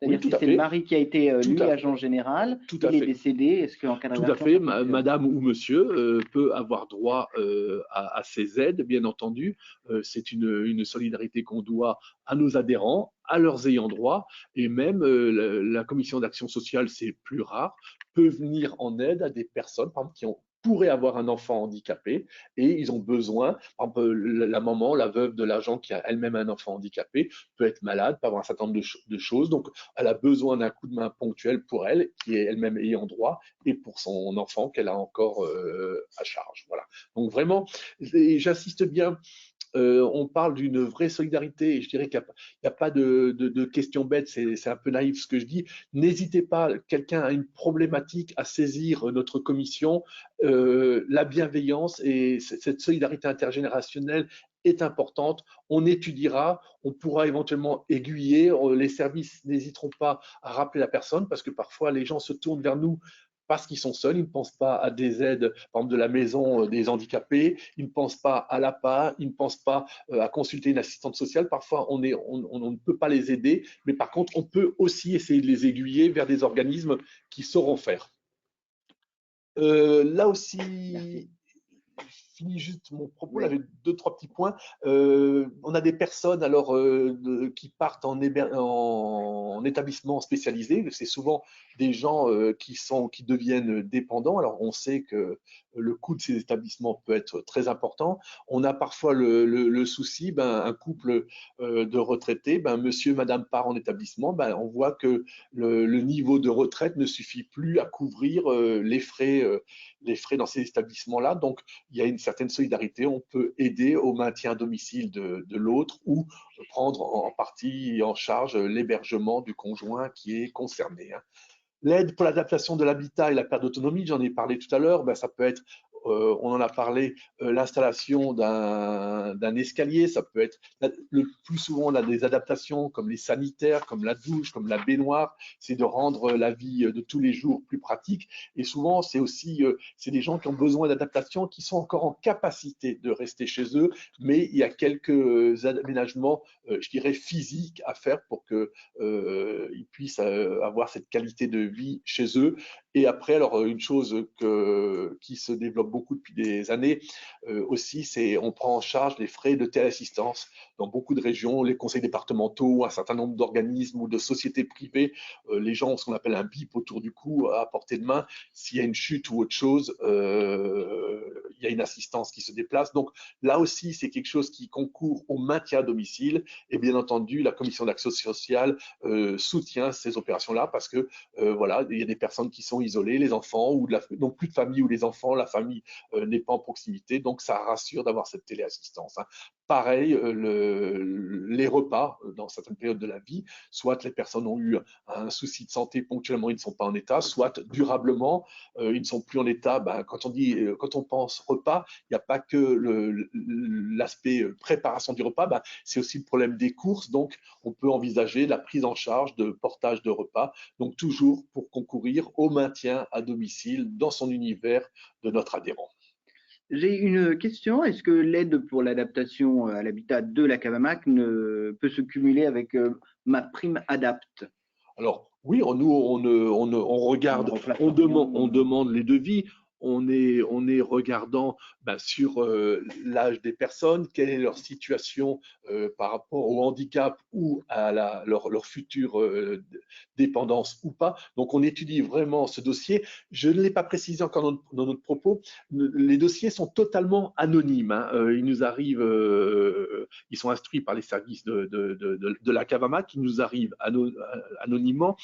C'est-à-dire tout si à c'est fait. le mari qui a été Tout lui à fait. agent général, Tout à il est fait. décédé, est-ce qu'en cas Tout à d'inversion, fait, ça fonctionne? madame ou monsieur peut avoir droit à ces aides, bien entendu. C'est une solidarité qu'on doit à nos adhérents, à leurs ayants droit, et même la commission d'action sociale, c'est plus rare, peut venir en aide à des personnes, par exemple, qui pourraient avoir un enfant handicapé et ils ont besoin, par exemple, la maman, la veuve de l'agent qui a elle-même un enfant handicapé peut être malade, peut avoir un certain nombre de choses, donc elle a besoin d'un coup de main ponctuel pour elle, qui est elle-même ayant droit, et pour son enfant qu'elle a encore à charge. Voilà. Donc vraiment, j'insiste bien, on parle d'une vraie solidarité et je dirais qu'il n'y a pas de questions bêtes, c'est un peu naïf ce que je dis. N'hésitez pas, quelqu'un a une problématique à saisir notre commission. La bienveillance et cette solidarité intergénérationnelle est importante. On étudiera, on pourra éventuellement aiguiller. Les services n'hésiteront pas à rappeler la personne parce que parfois les gens se tournent vers nous parce qu'ils sont seuls, ils ne pensent pas à des aides, par exemple de la maison des handicapés, ils ne pensent pas à l'APA, ils ne pensent pas à consulter une assistante sociale. Parfois, on ne peut pas les aider, mais par contre, on peut aussi essayer de les aiguiller vers des organismes qui sauront faire. Là aussi, je finis juste mon propos, Oui. là, j'ai 2-3 petits points. On a des personnes alors qui partent en établissement spécialisé. C'est souvent des gens qui deviennent dépendants. Alors on sait que le coût de ces établissements peut être très important. On a parfois le souci, un couple de retraités, monsieur, madame part en établissement, on voit que le niveau de retraite ne suffit plus à couvrir les frais dans ces établissements-là. Donc, il y a une certaine solidarité. On peut aider au maintien à domicile de l'autre ou prendre en partie en charge l'hébergement du conjoint qui est concerné. L'aide pour l'adaptation de l'habitat et la perte d'autonomie, j'en ai parlé tout à l'heure, ça peut être, on en a parlé, l'installation d'un escalier, ça peut être, le plus souvent on a des adaptations comme les sanitaires, comme la douche, comme la baignoire, c'est de rendre la vie de tous les jours plus pratique. Et souvent, c'est aussi, c'est des gens qui ont besoin d'adaptation, qui sont encore en capacité de rester chez eux, mais il y a quelques aménagements, je dirais, physiques à faire pour qu'ils puissent avoir cette qualité de vie chez eux. Et après, alors une chose qui se développe beaucoup depuis des années aussi, c'est on prend en charge les frais de téléassistance dans beaucoup de régions, les conseils départementaux, un certain nombre d'organismes ou de sociétés privées. Les gens ont ce qu'on appelle un bip autour du cou à portée de main. S'il y a une chute ou autre chose, il y a une assistance qui se déplace. Donc là aussi, c'est quelque chose qui concourt au maintien à domicile. Et bien entendu, la commission d'action sociale soutient ces opérations-là parce que voilà, il y a des personnes qui sont isolées, les enfants ou n'ont plus de famille ou les enfants, la famille n'est pas en proximité, donc ça rassure d'avoir cette téléassistance. Pareil, les repas dans certaines périodes de la vie, soit les personnes ont eu un souci de santé ponctuellement, ils ne sont pas en état, soit durablement, ils ne sont plus en état. Quand on pense repas, il n'y a pas que l'aspect préparation du repas, c'est aussi le problème des courses, donc on peut envisager la prise en charge de portage de repas, donc toujours pour concourir au maintien à domicile dans son univers de notre adhérent. J'ai une question. Est-ce que l'aide pour l'adaptation à l'habitat de la Cavamac peut se cumuler avec ma prime Adapt? Alors oui, nous on regarde, on demande les devis. On est regardant sur l'âge des personnes, quelle est leur situation par rapport au handicap ou à leur future dépendance ou pas. Donc on étudie vraiment ce dossier. Je ne l'ai pas précisé encore dans notre propos. Les dossiers sont totalement anonymes. Ils nous arrivent, ils sont instruits par les services de la Cavamac, qui nous arrivent anonymement.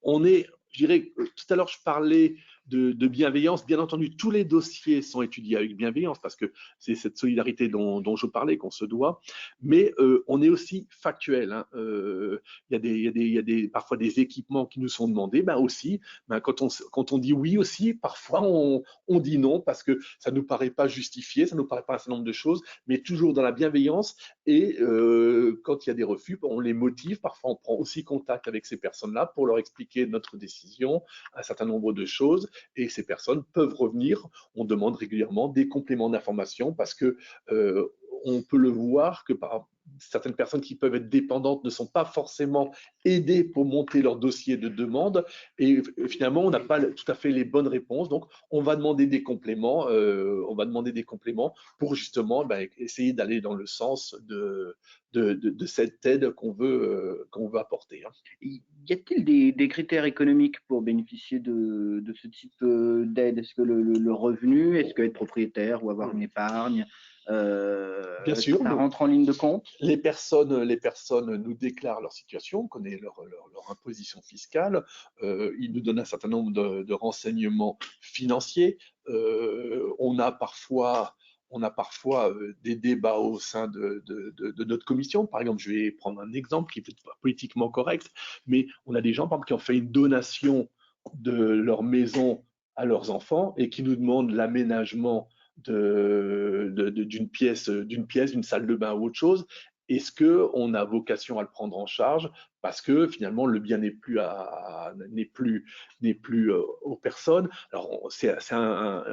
Je dirais, tout à l'heure, je parlais de bienveillance. Bien entendu, tous les dossiers sont étudiés avec bienveillance parce que c'est cette solidarité dont je parlais qu'on se doit. Mais on est aussi factuel. Il y a parfois des équipements qui nous sont demandés. Aussi, quand on dit oui aussi, parfois on dit non parce que ça ne nous paraît pas justifié, ça ne nous paraît pas un certain nombre de choses, mais toujours dans la bienveillance. Et quand il y a des refus, on les motive. Parfois, on prend aussi contact avec ces personnes-là pour leur expliquer notre décision, un certain nombre de choses. Et ces personnes peuvent revenir. On demande régulièrement des compléments d'information parce que on peut le voir que certaines personnes qui peuvent être dépendantes ne sont pas forcément aidées pour monter leur dossier de demande et finalement, on n'a pas tout à fait les bonnes réponses. Donc, on va demander des compléments, pour justement essayer d'aller dans le sens de cette aide qu'on veut apporter. Y a-t-il des critères économiques pour bénéficier de ce type d'aide? Est-ce que le revenu, est-ce que être propriétaire ou avoir une épargne, Bien sûr, ça rentre en ligne de compte? les personnes nous déclarent leur situation, on connaît leur imposition fiscale, ils nous donnent un certain nombre de renseignements financiers. On a parfois des débats au sein de notre commission. Par exemple, je vais prendre un exemple qui est peut-être pas politiquement correct, mais on a des gens, par exemple, qui ont fait une donation de leur maison à leurs enfants et qui nous demandent l'aménagement d'une pièce, d'une salle de bain ou autre chose. Est-ce qu'on a vocation à le prendre en charge parce que finalement le bien n'est plus aux personnes? Alors c'est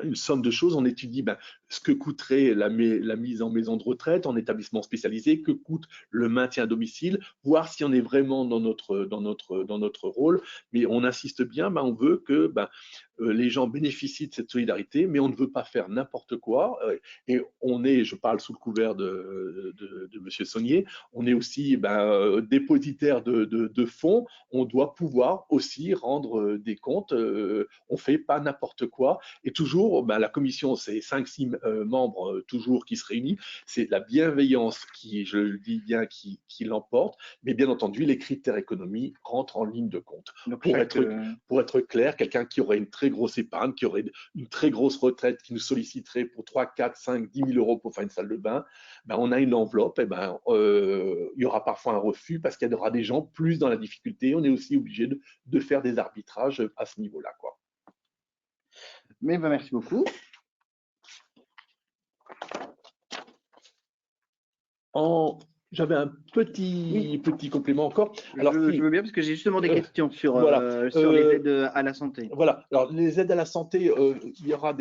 une somme de choses. On étudie ce que coûterait la mise en maison de retraite, en établissement spécialisé, que coûte le maintien à domicile, voir si on est vraiment dans notre rôle. Mais on insiste bien, on veut que les gens bénéficient de cette solidarité, mais on ne veut pas faire n'importe quoi. Et je parle sous le couvert de Monsieur Saunier, on est aussi dépositaire de fonds. On doit pouvoir aussi rendre des comptes. On ne fait pas n'importe quoi. Et toujours, la commission, c'est 5-6 membres toujours qui se réunissent. C'est la bienveillance qui, je le dis bien, qui l'emporte. Mais bien entendu, les critères économiques rentrent en ligne de compte. Donc, pour être clair, quelqu'un qui aurait une très grosse épargne, qui aurait une très grosse retraite, qui nous solliciterait pour 3, 4, 5, 10 000 euros pour faire une salle de bain, on a une enveloppe, et il y aura parfois un refus parce qu'il y aura des gens plus dans la difficulté. On est aussi obligé de faire des arbitrages à ce niveau-là, quoi. Mais merci beaucoup. J'avais un petit complément encore. Alors, je veux bien parce que j'ai justement des questions sur les aides à la santé. Voilà. Alors, les aides à la santé, il y aura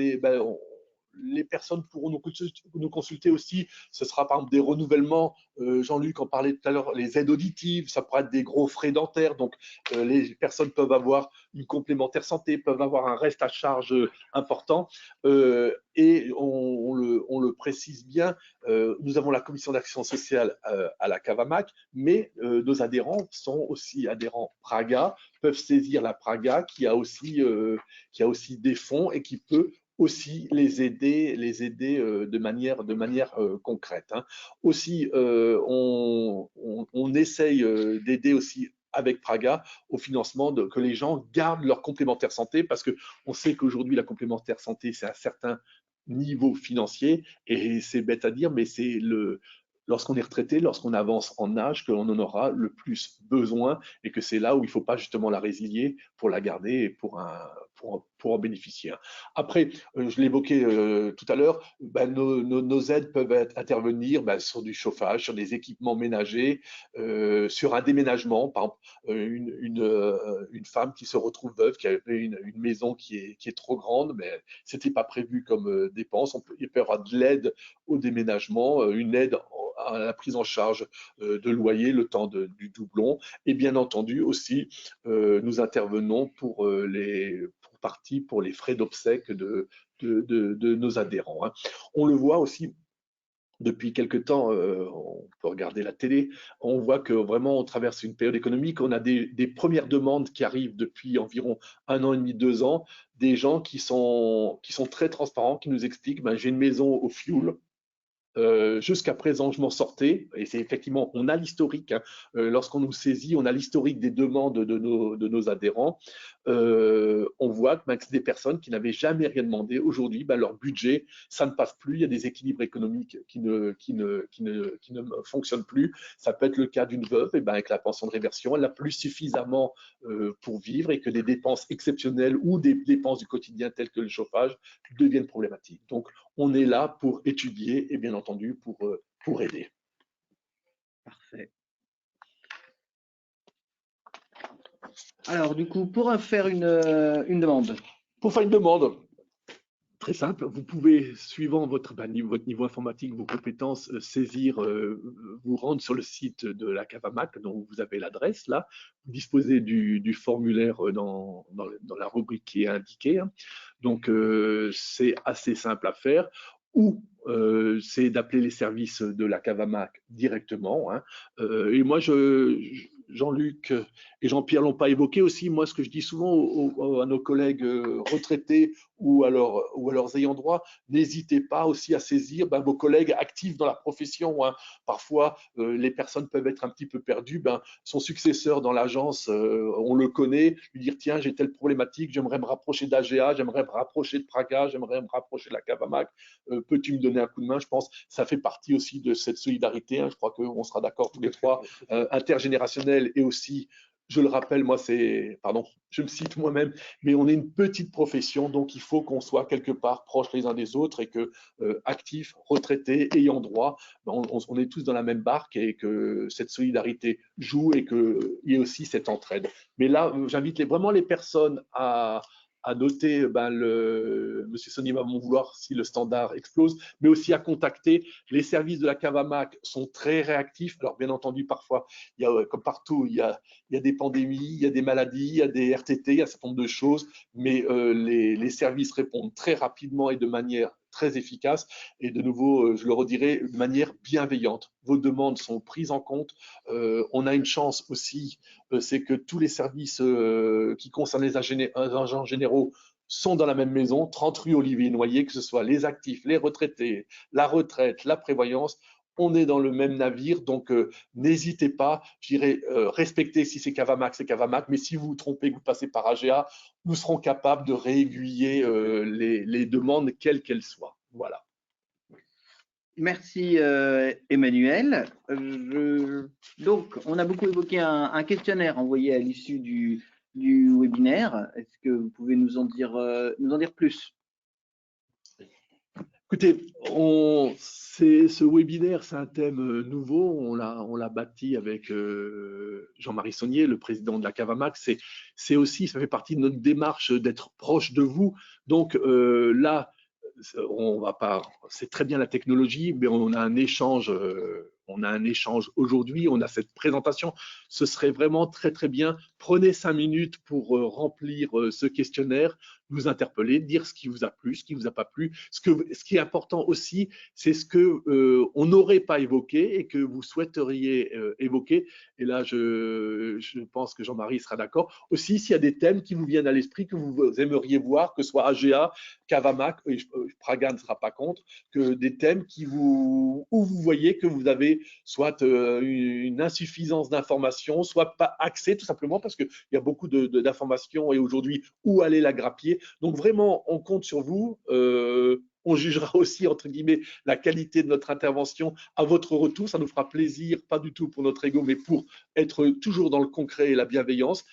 les personnes pourront nous consulter aussi. Ce sera par exemple des renouvellements. Jean-Luc en parlait tout à l'heure, les aides auditives, ça pourrait être des gros frais dentaires. Donc, les personnes peuvent avoir une complémentaire santé, peuvent avoir un reste à charge important. Et on le précise bien, nous avons la commission d'action sociale à la Cavamac, mais nos adhérents sont aussi adhérents Praga, peuvent saisir la Praga qui a aussi des fonds et qui peut aussi les aider de manière concrète. Aussi, on essaye d'aider aussi avec Praga au financement que les gens gardent leur complémentaire santé parce qu'on sait qu'aujourd'hui la complémentaire santé c'est un certain niveau financier et c'est bête à dire mais c'est lorsqu'on est retraité, lorsqu'on avance en âge, qu'on en aura le plus besoin et que c'est là où il ne faut pas justement la résilier pour la garder et pour en bénéficier. Après, je l'évoquais tout à l'heure, nos aides peuvent intervenir sur du chauffage, sur des équipements ménagers, sur un déménagement. Par exemple, une femme qui se retrouve veuve, qui avait une maison qui est trop grande, mais ce n'était pas prévu comme dépense. Il peut y avoir de l'aide au déménagement, une aide à la prise en charge de loyer, le temps du doublon. Et bien entendu aussi, nous intervenons pour les frais d'obsèques de nos adhérents. On le voit aussi depuis quelque temps, on peut regarder la télé, on voit que vraiment on traverse une période économique, on a des premières demandes qui arrivent depuis environ 1 an et demi, 2 ans, des gens qui sont très transparents, qui nous expliquent, j'ai une maison au fioul, jusqu'à présent, je m'en sortais, et c'est effectivement, on a l'historique, lorsqu'on nous saisit, on a l'historique des demandes de nos adhérents. On voit que c'est des personnes qui n'avaient jamais rien demandé. Aujourd'hui, leur budget, ça ne passe plus. Il y a des équilibres économiques qui ne fonctionnent plus. Ça peut être le cas d'une veuve, et avec la pension de réversion, elle n'a plus suffisamment pour vivre et que des dépenses exceptionnelles ou des dépenses du quotidien telles que le chauffage deviennent problématiques. Donc, on est là pour étudier et bien entendu pour aider. Parfait. Alors, du coup, pour faire une demande. Pour faire une demande, Très simple, vous pouvez, suivant votre niveau informatique, vos compétences, vous rendre sur le site de la Cavamac, dont vous avez l'adresse là. Vous disposez du formulaire dans la rubrique qui est indiquée, hein. Donc, c'est assez simple à faire. Ou c'est d'appeler les services de la Cavamac directement, hein. Et moi, Jean-Luc et Jean-Pierre l'ont pas évoqué aussi. Moi, ce que je dis souvent à nos collègues retraités ou à leurs ayants droit, n'hésitez pas aussi à saisir vos collègues actifs dans la profession, hein. Parfois, les personnes peuvent être un petit peu perdues. Son successeur dans l'agence, on le connaît, lui dire tiens, j'ai telle problématique, j'aimerais me rapprocher d'AGA, j'aimerais me rapprocher de Praga, j'aimerais me rapprocher de la Cavamac. Peux-tu me donner un coup de main? Je pense que ça fait partie aussi de cette solidarité, hein. Je crois qu'on sera d'accord tous les trois, intergénérationnelle et aussi, je le rappelle, moi je me cite moi-même, mais on est une petite profession, donc il faut qu'on soit quelque part proches les uns des autres et que actifs, retraités, ayant droit, on est tous dans la même barque et que cette solidarité joue et qu'il y ait aussi cette entraide. Mais là, j'invite vraiment les personnes à noter, Monsieur Sonny va m'en vouloir si le standard explose, mais aussi à contacter. Les services de la Cavamac sont très réactifs. Alors, bien entendu, parfois, il y a, comme partout, il y a des pandémies, il y a des maladies, il y a des RTT, il y a un certain nombre de choses, mais les services répondent très rapidement et de manière très efficace. Et de nouveau, je le redirai, de manière bienveillante. Vos demandes sont prises en compte. On a une chance aussi, c'est que tous les services qui concernent les agents généraux sont dans la même maison, 30 rue Olivier Noyer, que ce soit les actifs, les retraités, la retraite, la prévoyance. On est dans le même navire, donc n'hésitez pas, je dirais, respectez si c'est Cavamac, mais si vous vous trompez, que vous passez par AGA, nous serons capables de réaiguiller les demandes, quelles qu'elles soient. Voilà. Merci Emmanuel. Donc, on a beaucoup évoqué un questionnaire envoyé à l'issue du webinaire. Est-ce que vous pouvez nous en dire plus? Écoutez, ce webinaire, c'est un thème nouveau. On l'a bâti avec Jean-Marie Saunier, le président de la Cavamac. C'est aussi, ça fait partie de notre démarche d'être proche de vous. Donc là, on va pas. C'est très bien la technologie, mais on a un échange. On a un échange aujourd'hui. On a cette présentation. Ce serait vraiment très très bien. Prenez 5 minutes pour remplir ce questionnaire, nous interpeller, dire ce qui vous a plu, ce qui vous a pas plu. Ce qui est important aussi, c'est ce que on n'aurait pas évoqué et que vous souhaiteriez évoquer. Et là, je pense que Jean-Marie sera d'accord. Aussi, s'il y a des thèmes qui vous viennent à l'esprit que vous aimeriez voir, que ce soit AGA, Cavamac, Praga ne sera pas contre, que des thèmes où vous voyez que vous avez soit une insuffisance d'informations, soit pas accès, tout simplement parce qu'il y a beaucoup d'informations et aujourd'hui, où aller la grappiller. Donc vraiment, on compte sur vous. On jugera aussi, entre guillemets, la qualité de notre intervention à votre retour. Ça nous fera plaisir, pas du tout pour notre ego, mais pour être toujours dans le concret et la bienveillance.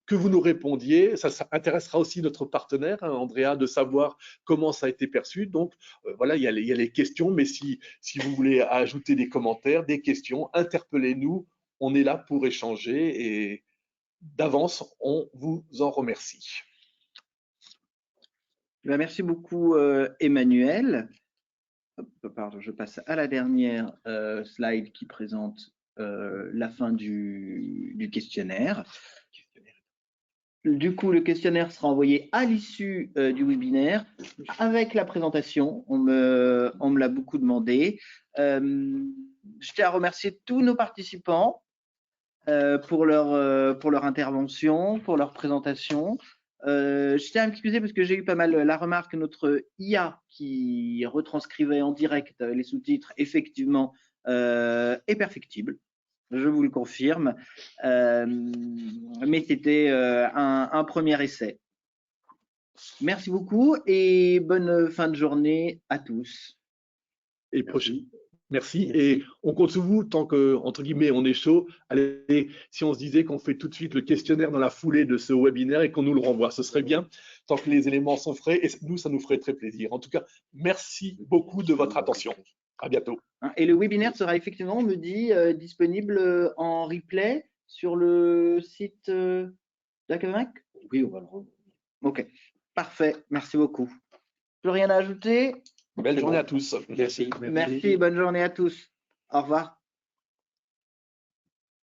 Que vous nous répondiez, ça intéressera aussi notre partenaire, hein, Andrea, de savoir comment ça a été perçu. Donc voilà, il y a les questions, mais si vous voulez ajouter des commentaires, des questions, interpellez-nous. On est là pour échanger et d'avance, on vous en remercie. Merci beaucoup Emmanuel. Pardon, je passe à la dernière slide qui présente la fin du questionnaire. Du coup, le questionnaire sera envoyé à l'issue du webinaire avec la présentation. On me l'a beaucoup demandé. Je tiens à remercier tous nos participants pour leur intervention, pour leur présentation. Je tiens à m'excuser parce que j'ai eu pas mal la remarque que notre IA qui retranscrivait en direct les sous-titres, effectivement, est perfectible. Je vous le confirme, mais c'était un premier essai. Merci beaucoup et bonne fin de journée à tous. Et prochain. Merci. Et on compte sur vous tant que, entre guillemets, on est chaud. Allez, si on se disait qu'on fait tout de suite le questionnaire dans la foulée de ce webinaire et qu'on nous le renvoie, ce serait bien, tant que les éléments sont frais. Et nous, ça nous ferait très plaisir. En tout cas, merci beaucoup de votre attention. À bientôt. Et le webinaire sera effectivement, on me dit, disponible en replay sur le site de la Cavamac? Oui, on va le revoir. Ok, parfait. Merci beaucoup. Plus rien à ajouter? Belle journée à tous. Merci. Merci, bonne journée à tous. Au revoir.